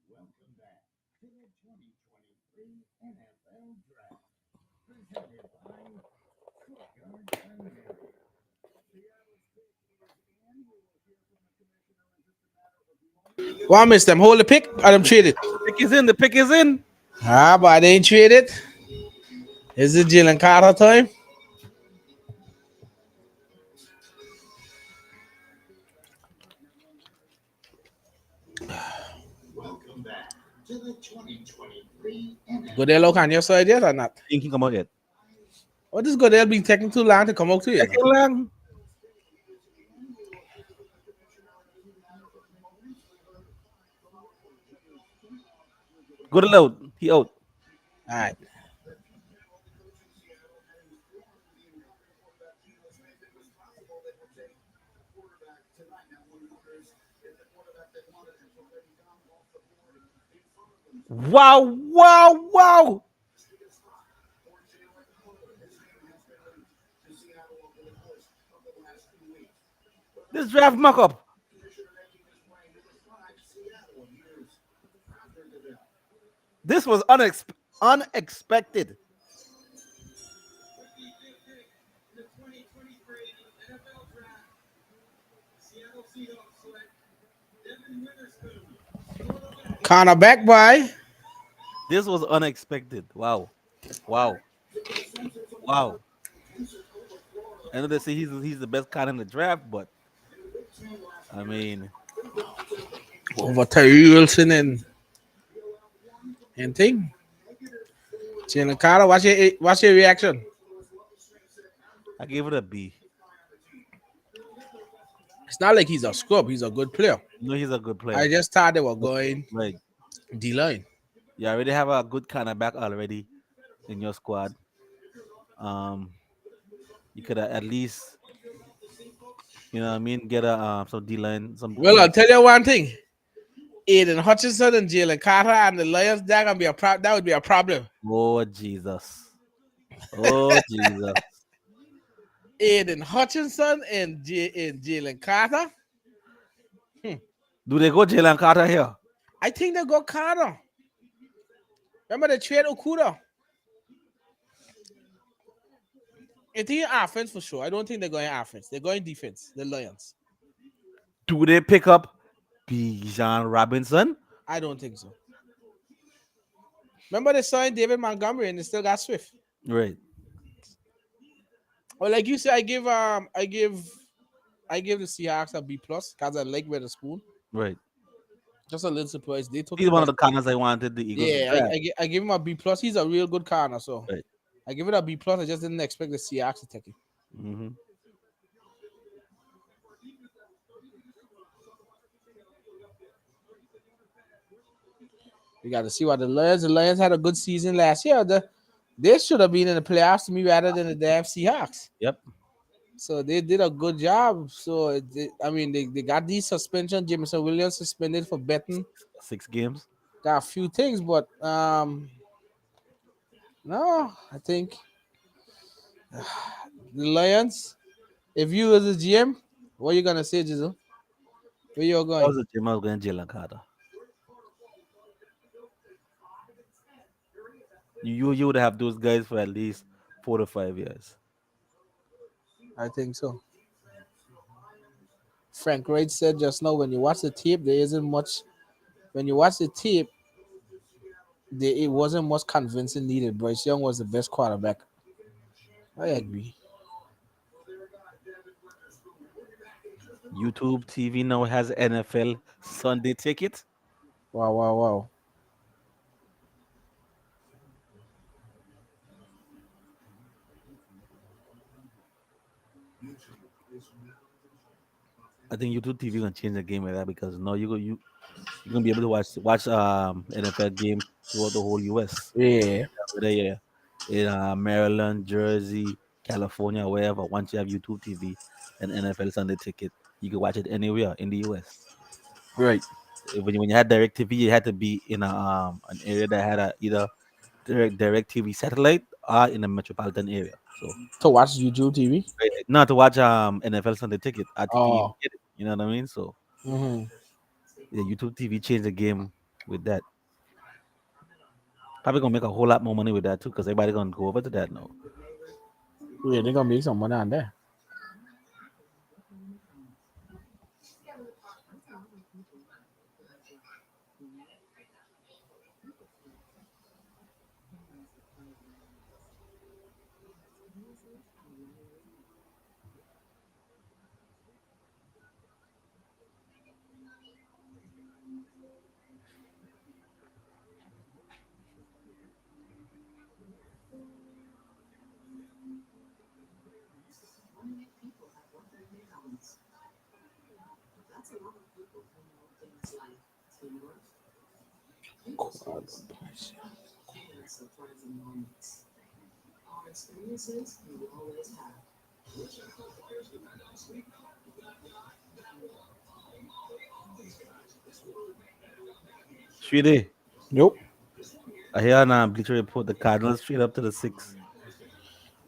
Welcome back to the 2023 NFL Draft, presented by Courtyard Seminary. Seattle's pick is in. We will hear from the commissioner in just a matter of moments. Well, I miss them. Hold the pick. I them traded. The pick is in. The pick is in. Ah, but they ain't traded. Is it Jalen Carter time? Welcome back to the 2023 NFL. Goodell look on your side yet or not? Think he come out yet? What is Goodell been taking too long to come out to you? Second lang. Good load. He out. All right. Wow, wow, wow. This draft mock up. This was unexpected. Cornerback by This was unexpected. Wow. Wow. Wow. I know they say he's the best card in the draft, but I mean, over Terry Wilson and thing. Jalen Carter, what's your reaction? I gave it a B. It's not like he's a scrub. He's a good player. No, he's a good player. I just thought they were going Right. D-line. You already have a good cornerback already in your squad. Um, you could at least, you know what I mean, get a some D line, some Well, I'll tell you one thing. Aiden Hutchinson and Jalen Carter and the Lions, that would be a problem. Oh Jesus. Oh Jesus. Aiden Hutchinson and Jalen Carter. Do they go Jalen Carter here? I think they got Carter. Remember the trade Okuda? I think offense for sure. I don't think they're going offense. They're going defense. The Lions. Do they pick up Bijan Robinson? I don't think so. Remember they signed David Montgomery and they still got Swift. Right. Well, like you said, I give the Seahawks a B plus because I like Witherspoon. Right. Just a little surprised. They took He's him one as- of the corners I wanted the Eagles to Yeah, draft. I give him a B plus. He's a real good corner, so Right. I give it a B plus. I just didn't expect the Seahawks to take him. Mm-hmm. We got to see what the Lions. The Lions had a good season last year. They should have been in the playoffs to me rather than the damn Seahawks. Yep. So they did a good job. So they got these suspension. Jameson Williams suspended for betting. 6 games. Got a few things, but no, I think the Lions. If you as a GM, what you gonna say, Jizzle? Where you I was going? a team I was going Jalen Carter. You would have those guys for at least 4 to 5 years. I think so. Frank Wright said just now, when you watch the tape, there isn't much. When you watch the tape, it wasn't much convincing needed. Bryce Young was the best quarterback. I agree. YouTube TV now has NFL Sunday Ticket. Wow, wow, wow. I think YouTube TV gonna change the game with that because now you're gonna be able to watch NFL game throughout the whole US. Yeah. Whether you're in Maryland, Jersey, California, wherever. Once you have YouTube TV and NFL Sunday Ticket, you can watch it anywhere in the US. Right. When you had Direct TV, you had to be in an area that had either Direct TV satellite or in a metropolitan area. So To watch YouTube TV. not to watch NFL Sunday Ticket at to even Oh. get it. You know what I mean? So Mm-hmm. yeah, YouTube TV changed the game with that. Probably gonna make a whole lot more money with that too, because everybody gonna go over to that now. Yeah, they're gonna make some money on there. Shreddy, Nope. I hear on Bleacher Report the Cardinals straight up to the six.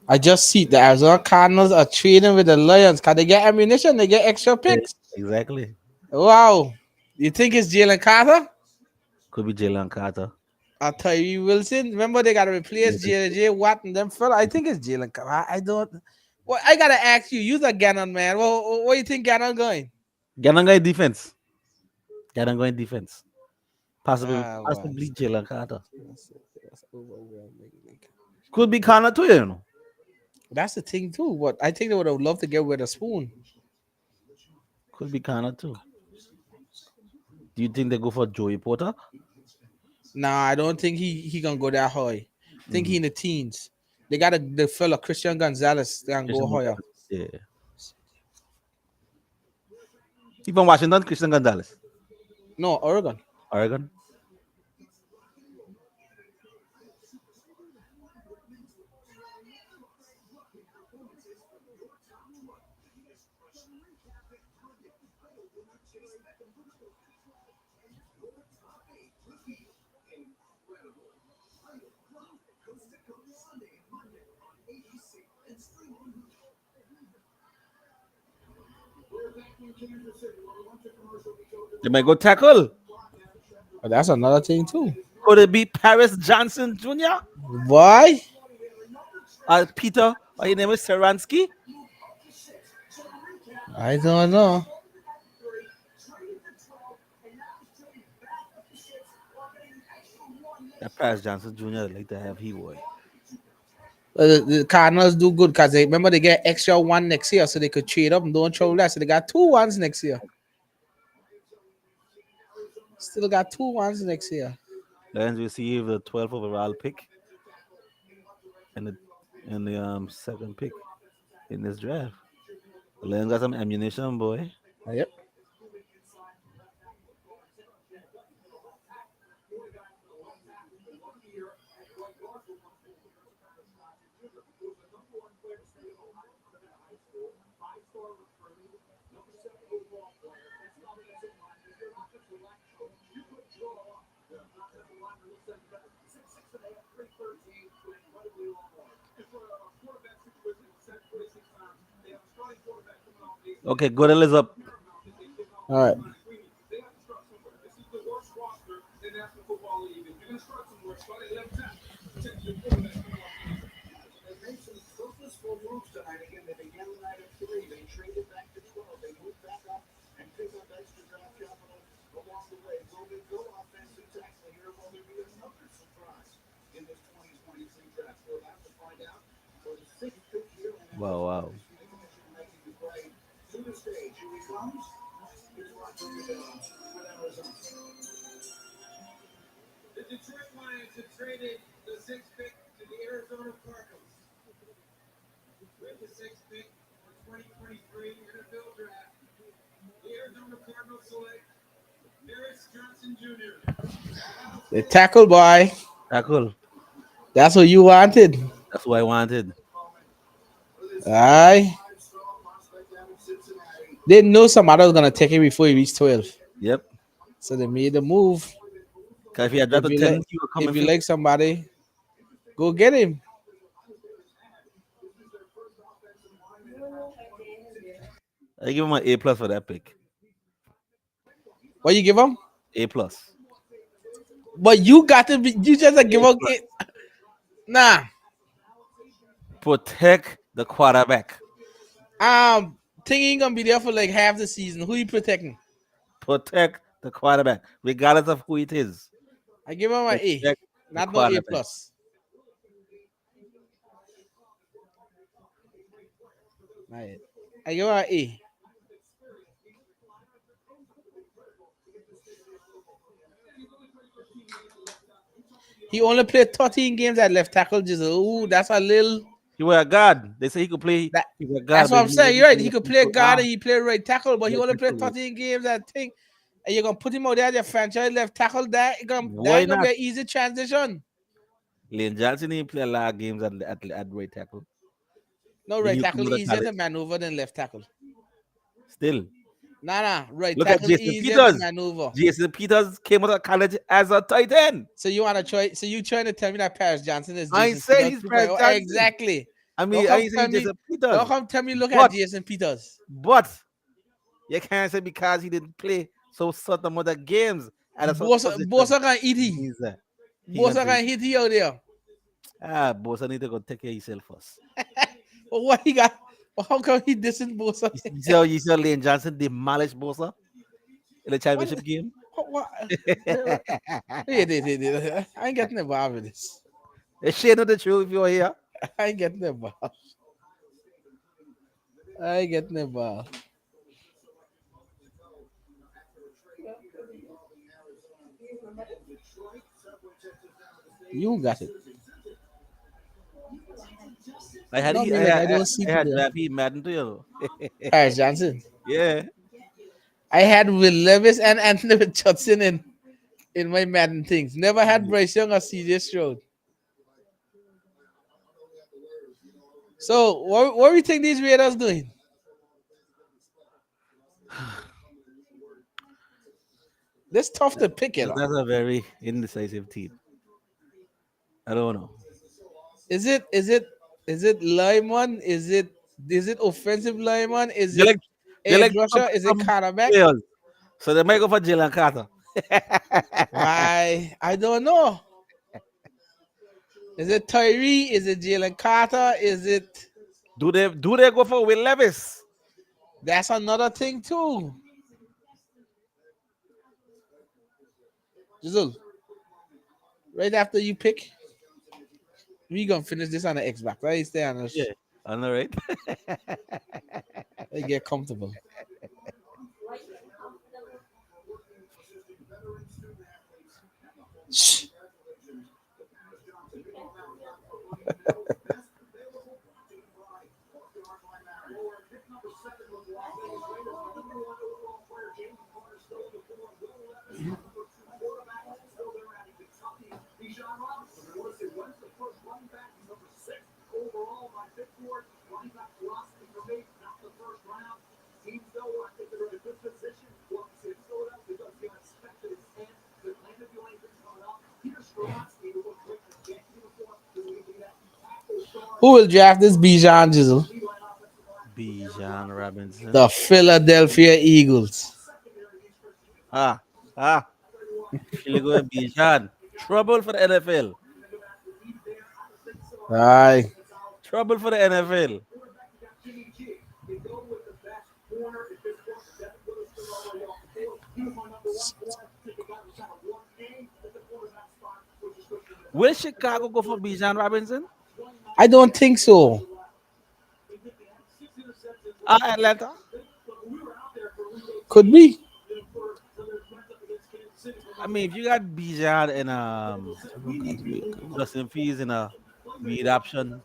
I just see the Arizona Cardinals are trading with the Lions. Can they get ammunition? They get extra Yeah, picks. exactly. Wow. You think it's Jalen Carter Could be Jalen Carter. or Tyree Wilson? Remember they gotta Yeah. replace J. Watt and them fella. I think it's Jalen Carter. I don't. Well, I gotta ask you. You're a Gannon man. Well, where you think Gannon going? Gannon guy defense. Gannon going defense. Possibly, Ah, man. possibly Jalen Carter. That's overwhelming. Could be Connor too, you know. That's the thing too. But I think they would have loved to get with a spoon. Could be Connor too. Do you think they go for Joey Porter? Nah, I don't think he gonna go that high. I think he Mm-hmm. in the teens. They got the fella Christian Gonzalez. They can go Christian higher. Gonzalez. Yeah. He from Washington, Christian Gonzalez. No, Oregon. Oregon. They might go tackle. But that's another thing too. Could it be Paris Johnson Jr.? Why? Peter, or his name is Seransky? I don't know. That Paris Johnson Jr. I'd like to have he boy. The Cardinals do good because they remember they get extra one next year, so they could trade up and don't trouble that. So they got 2 ones next year. Still got 2 ones next year. Lions receive the 12th overall pick and the second pick in this draft. The Lions got some ammunition, boy. Yep. Okay, Goodell is up. All right. They made some purposeful moves tonight. Again, they began the night at 3. They traded back to 12. They moved back up Wow, wow. To the stage, here he comes. He's watching with Arizona. The Detroit Lions have traded the sixth pick to the Arizona Cardinals. With the sixth pick for 2023 NFL Draft, the Arizona Cardinals select Paris Johnson Jr. The tackle boy. Tackle. That's what you wanted. That's what I wanted. Aye. They know somebody was gonna take it before he reached 12. Yep. So they made the move. Because if he had If dropped a you 10, like he would come if in you 50. like somebody, go get him. I give him an A plus for that pick. What you give him? A plus. But you got to be you just give A up plus. it. Nah. Protect the quarterback. Think he ain't gonna be there for like half the season. Who you protecting? Protect the quarterback, regardless of who it is. I give him an A. Protect the Not no A quarterback. plus. Right. I give him an A. He only played 13 games at left tackle. Just ooh, that's a little. He was a guard. They say he could play. That He was a that's guard, what but I'm he saying. wasn't You're right. He playing could play people. guard and he played right tackle, but he Right only played tackle. 13 games. I think, and you're gonna put him out there as your franchise left tackle. That Why ain't gonna be not? an easy transition. Lane Johnson didn't play a lot of games at right tackle. No, Then right you tackle come out of easier college. to maneuver than left tackle. Still, Nah. Right look at tackle Jason easier to Peters. maneuver. Jason Peters came out of college as a tight end. So you wanna try? So you trying to tell me that Paris Johnson is I ain't Jason saying Peters he's 2.0? Paris Johnson. Exactly. I Don't mean, I come ain't tell saying me. Jason Don't Peters. come tell me. Look at But Jason Peters. but you can't say because he didn't play so certain amount of games at a certain position. Bosa can eat he. Means that he can Bosa do. can hit he out there. Boss, I need to go take care of yourself first. But what he got? Well, how come he dissing Bosa? You see how Lane Johnson demolished Bosa in the What? championship game? What? Wait. I ain't getting involved with this. Share not the truth if you're here. I ain't getting involved. I ain't getting involved. You got it. I had No, he, me like I don't see I had people. draft he Madden to you. Paris Johnson. Yeah. I had Will Levis and Anthony Richardson in my Madden things. Never had Bryce Young or CJ Stroud. So what do you think these Raiders doing? This tough to pick it up. That's a very indecisive team. I don't know. Is it lineman? Is it offensive lineman? Is They it like they edge like rusher? Is it some cornerback? players. So they might go for Jalen Carter. Why? I don't know. Is it Tyree? Is it Jalen Carter? Is it? Do they go for Will Levis? That's another thing too. Jizzle, right after you pick, we gonna finish this on the Xbox. Right? Stay on us. Yeah. I know, right? Right, get comfortable. Shh. Who will draft this Bijan Jizzle? Bijan Robinson. The Philadelphia Eagles. Ah, ah. She'll go with Bijan. Trouble for the NFL. Aye. Trouble for the NFL. Will Chicago go for Bijan Robinson? I don't think so. Atlanta. Could be. I mean, if you got Bijan and Justin Fields in a read option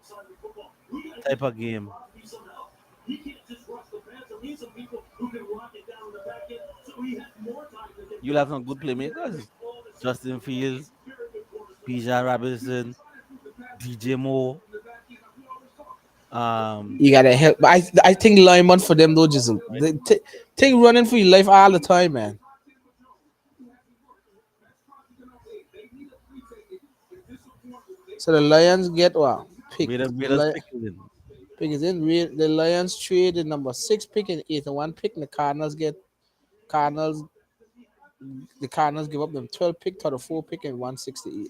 type of game, you'll have some good playmakers. Justin Fields, Bijan Robinson, DJ Moore. You gotta help. But I think lineman for them though, just Right? they take running for your life all the time, man. So the Lions get what pick. The Raiders pick it in. pick is in. The Lions trade the number 6 pick and 8 and 1 pick. And Cardinals. The Cardinals give up them 12 pick, 34 pick, and 168.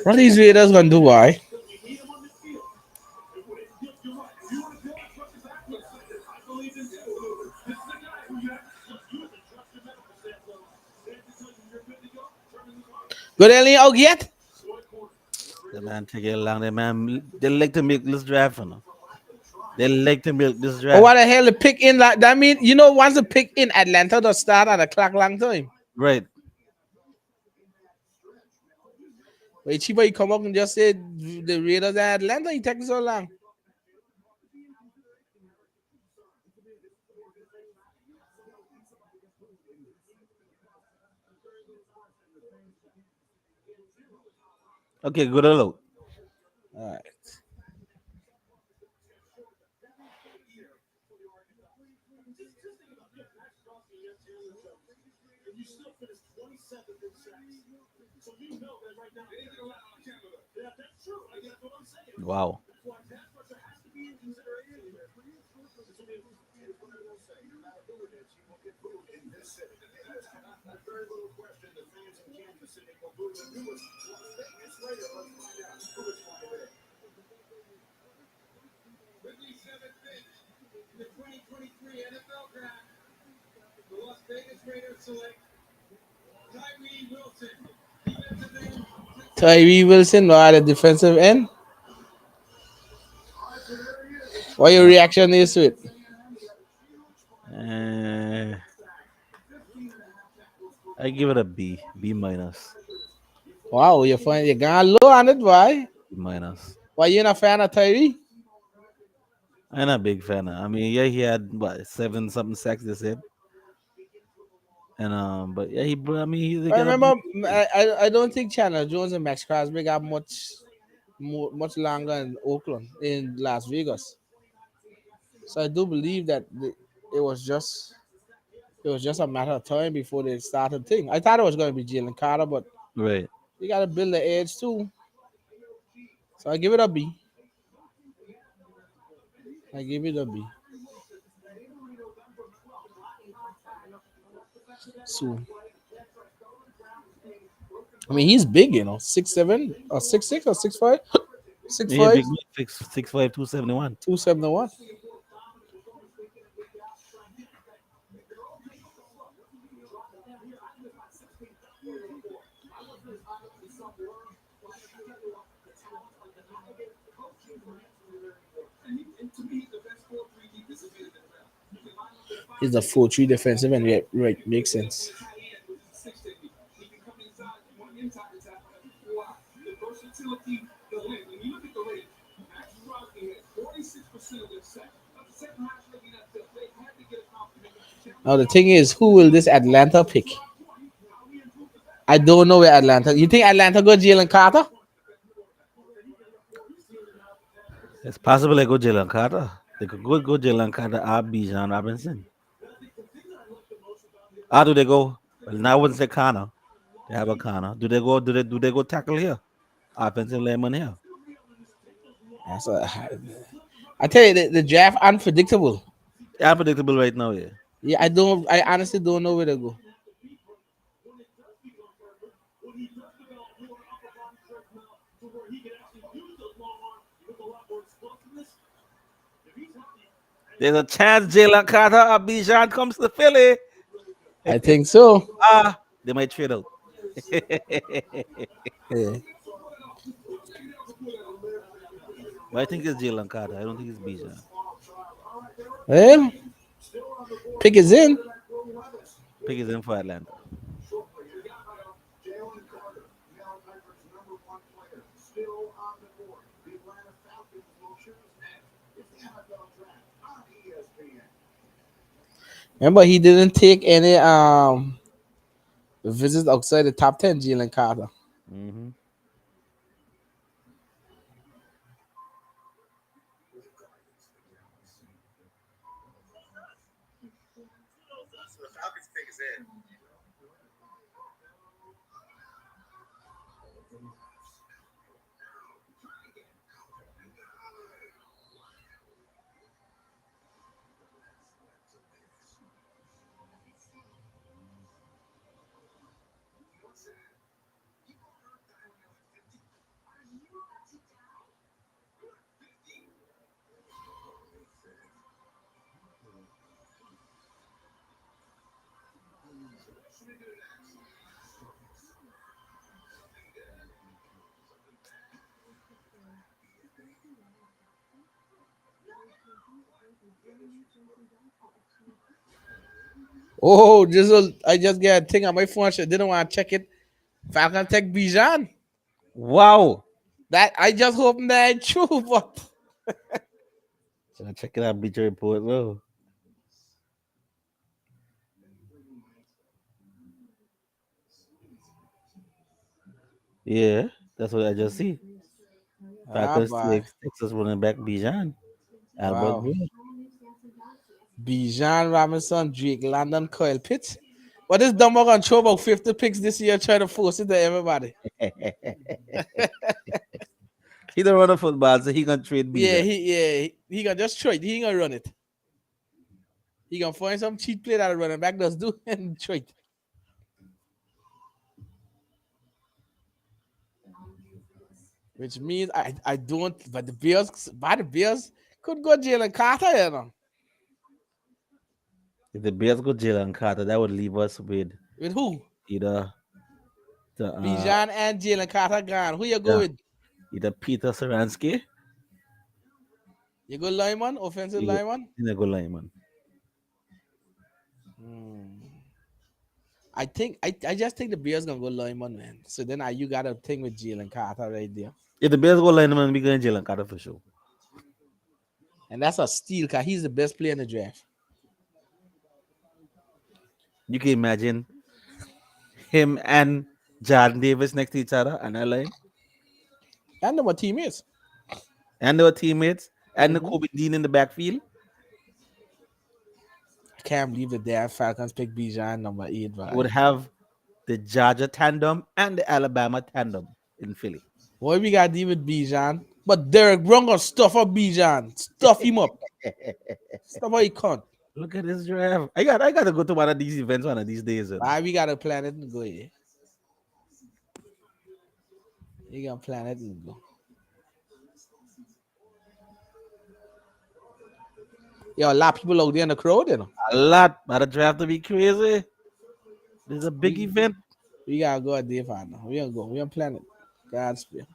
What are these Raiders gonna do? Why? Good early out yet? The man take it long. The man they like to make this draft, you know. They like to milk this But draft. what the hell? The pick in that mean once the pick in Atlanta does start at a clock long time. Right. But cheaper you come up and just say the Raiders at Atlanta, it takes so long. Okay, good look. All right. Wow. With the seventh pick in the 2023 NFL Draft, the Las Vegas Raiders select Tyree Wilson, defensive end. Tyree Wilson, no, the defensive end. What your Uh, reaction is to it? eh, I give it a B. B minus. Wow, you're going low on it, why? B minus. Why you not a fan of Tyree? I'm not a big fan. I mean, yeah, he had what 7 something sacks this year, and but yeah, I mean, he I got a remember B. I don't think Chandler Jones and Max Crosby got much longer in Oakland in Las Vegas. So I do believe that it was just a matter of time before they started thing. I thought it was going to be Jalen Carter, but Right. you got to build the edge too. So I give it a B. I give it a B. So I mean he's big, 6'7" or 6'6" or 6'5", six Yeah, five, big man, 6'5", 271. 271. And to me, he's the best 4-3 defensive end in the NFL. You can line up in 5. He's a 4-3 defensive and right makes sense. Tight end with his 6 technique. He can come inside one inside Now the thing is, who will this Atlanta pick? I don't know where Atlanta. You think Atlanta go Jalen Carter? It's possible they go Jalen Carter. They could go Jalen Carter or Bijan Robinson. Or do they go? Well, now I wouldn't say Connor. They have a Connor. Do they go tackle here? Offensive lineman here. That's a, I tell you, the draft unpredictable. Unpredictable right now, yeah. Yeah, I don't. I honestly don't know where to go. There's a chance Jalen Carter or Bijan comes to Philly. I think so. They might trade out. Yeah. But I think it's Jalen Carter. I don't think it's Bijan. Well, pick is in. Pick is in for Atlanta. Jalen Carter, Mel Kiper's #1 player, still on the board. The Atlanta Falcons will choose next. It's the NFL Draft on ESPN. Remember, he didn't take any visits outside the top 10. Jalen Carter. Hmm. Oh, I just get a thing on my phone. I didn't want to check it. Falcon take Bijan. Wow. That I just hope that ain't true, but So check it out, Bleacher Report. Well, yeah, that's what I just see. Falcons boy. takes Texas running back Bijan. Albert Wow. Breer. Bijan Robinson, Drake London, Kyle Pitts. But this dumber gonna throw about 50 picks this year, trying to force it to everybody. He don't run a football, so he gonna trade Bijan. He gonna just trade. He ain't gonna run it. He gonna find some cheat play that a running back does do and trade. Which means I don't. But the Bears could go Jalen Carter, you know. If the Bears go Jalen Carter, that would leave us with With who? either the Bijan and Jalen Carter gone. Who you go yeah, with? either Peter Saransky, You go lineman, offensive either lineman. in a goal lineman. I just think the Bears gonna go lineman, man. So then you got a thing with Jalen Carter right there. If the Bears go lineman, we going Jalen Carter for sure. And that's a steal because he's the best player in the draft. You can imagine him and Jordan Davis next to each other on that line, And my teammates. and their teammates, and the Mm-hmm. Kobe Dean in the backfield. I can't believe the damn Falcons picked Bijan #8, Would but have the Georgia tandem and the Alabama tandem in Philly. boy, we got to deal with Bijan. But Derek Brown gonna stuff up Bijan. Stuff him up. Stuff how he can't. Look at this draft. I gotta go to one of these events one of these days. Why we gotta plan it and go here? You gonna plan it and go. Yo, a lot of people out there in the crowd, you know. A lot, but the draft to be crazy. There's a big We, event. we gotta go a day for now. We gonna go. We gonna plan it. God's will.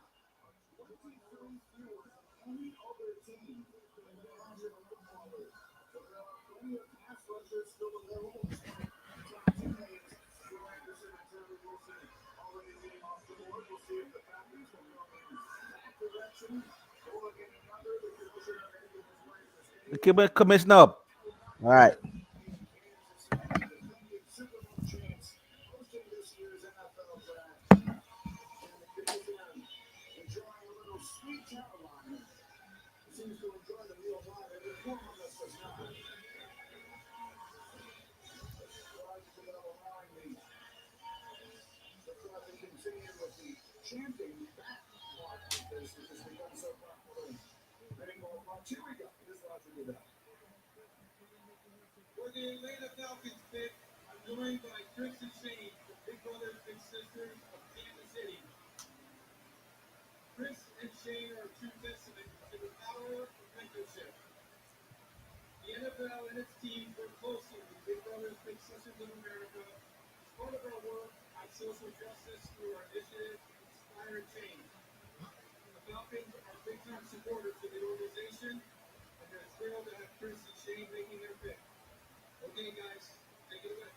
Keep it commission up. All right. seems to enjoy the meal while every one of us does not. Rises without allowing the crowd to continue with the chanting back part of this, which has become so popular in many ballparks. Here we go. Here's Roger Goodell. For the Atlanta Falcons pick, I'm joined by Chris and Shane, the big brothers and sisters of Kansas City. Chris and Shane are a true testament to the power of mentorship. The NFL and its teams work closely with Big Brothers Big Sisters of America as part of our work on social justice through our initiative Inspire Change. The Falcons are big-time supporters of the organization, and they're thrilled to have Chris and Shane making their pick. Okay, guys, take it away.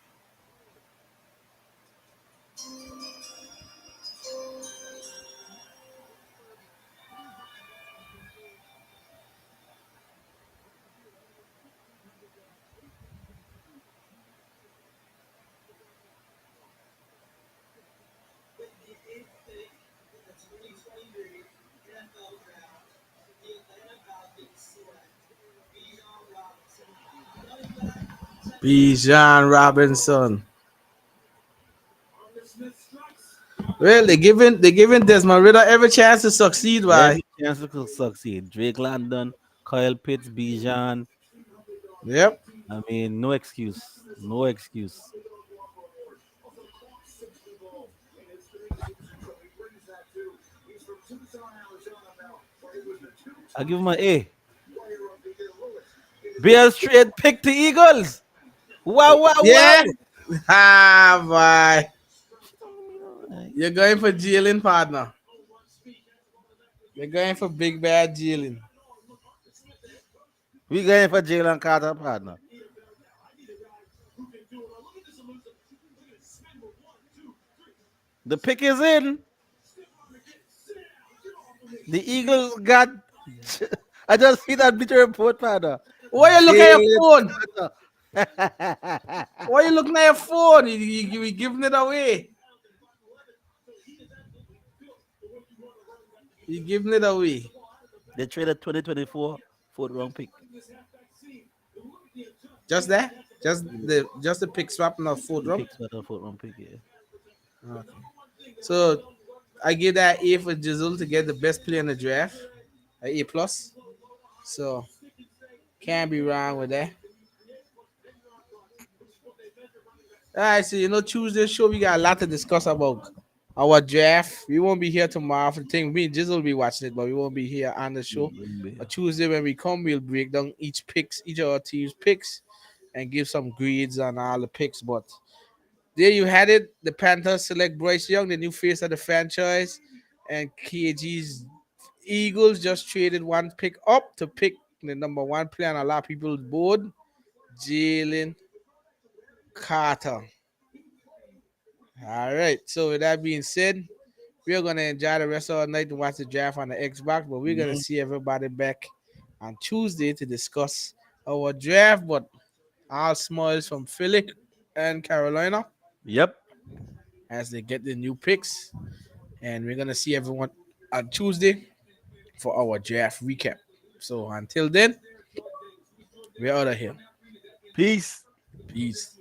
With the eighth pick in the 2023 NFL Draft, the Atlanta Falcons select Bijan Robinson, running back, Bijan Robinson. Arthur Smith strikes. Well, they giving Desmond Ritter every chance to succeed. Why? Every chance to succeed. Drake London, Kyle Pitts, Bijan. Yep. I mean, no excuse. No excuse. Also caught 60 balls in his 3 seasons, so he brings that too. He's from Tucson, Arizona now, where he was the I two-time give him an A. player of the year. Lewis in his Bears trade pick the Eagles. Wow, wow, Yeah. wow. Ah, boy. You're going for Jalen, partner. You're going for big bad Jalen. We going for Jalen Carter, partner. The pick is in. The Eagles got. I just see that Bleacher Report, partner. Why you look at your Jalen phone? Carter. Why you looking at your phone? You giving it away. You giving it away. They traded 2024 fourth round pick. Just that? Just the pick swap in the fourth The round. picks were the fourth round pick, yeah. Okay. So I give that A for Jizzle to get the best player in the draft. A plus. So can't be wrong with that. All right, so Tuesday show we got a lot to discuss about our draft. We won't be here tomorrow for the thing. Me and Jizzle will be watching it, but we won't be here on the show. But Tuesday when we come, we'll break down each of our team's picks, and give some grades on all the picks. But there you had it. The Panthers select Bryce Young, the new face of the franchise, and KG's Eagles just traded one pick up to pick the number one player on a lot of people's board, Jalen Carter. All right. So with that being said, we are gonna enjoy the rest of the night to watch the draft on the Xbox, but we're gonna Mhm. see everybody back on Tuesday to discuss our draft. But all smiles from Philly and Carolina Yep. as they get the new picks, and we're gonna see everyone on Tuesday for our draft recap. So until then, we're out of here. Peace. Peace.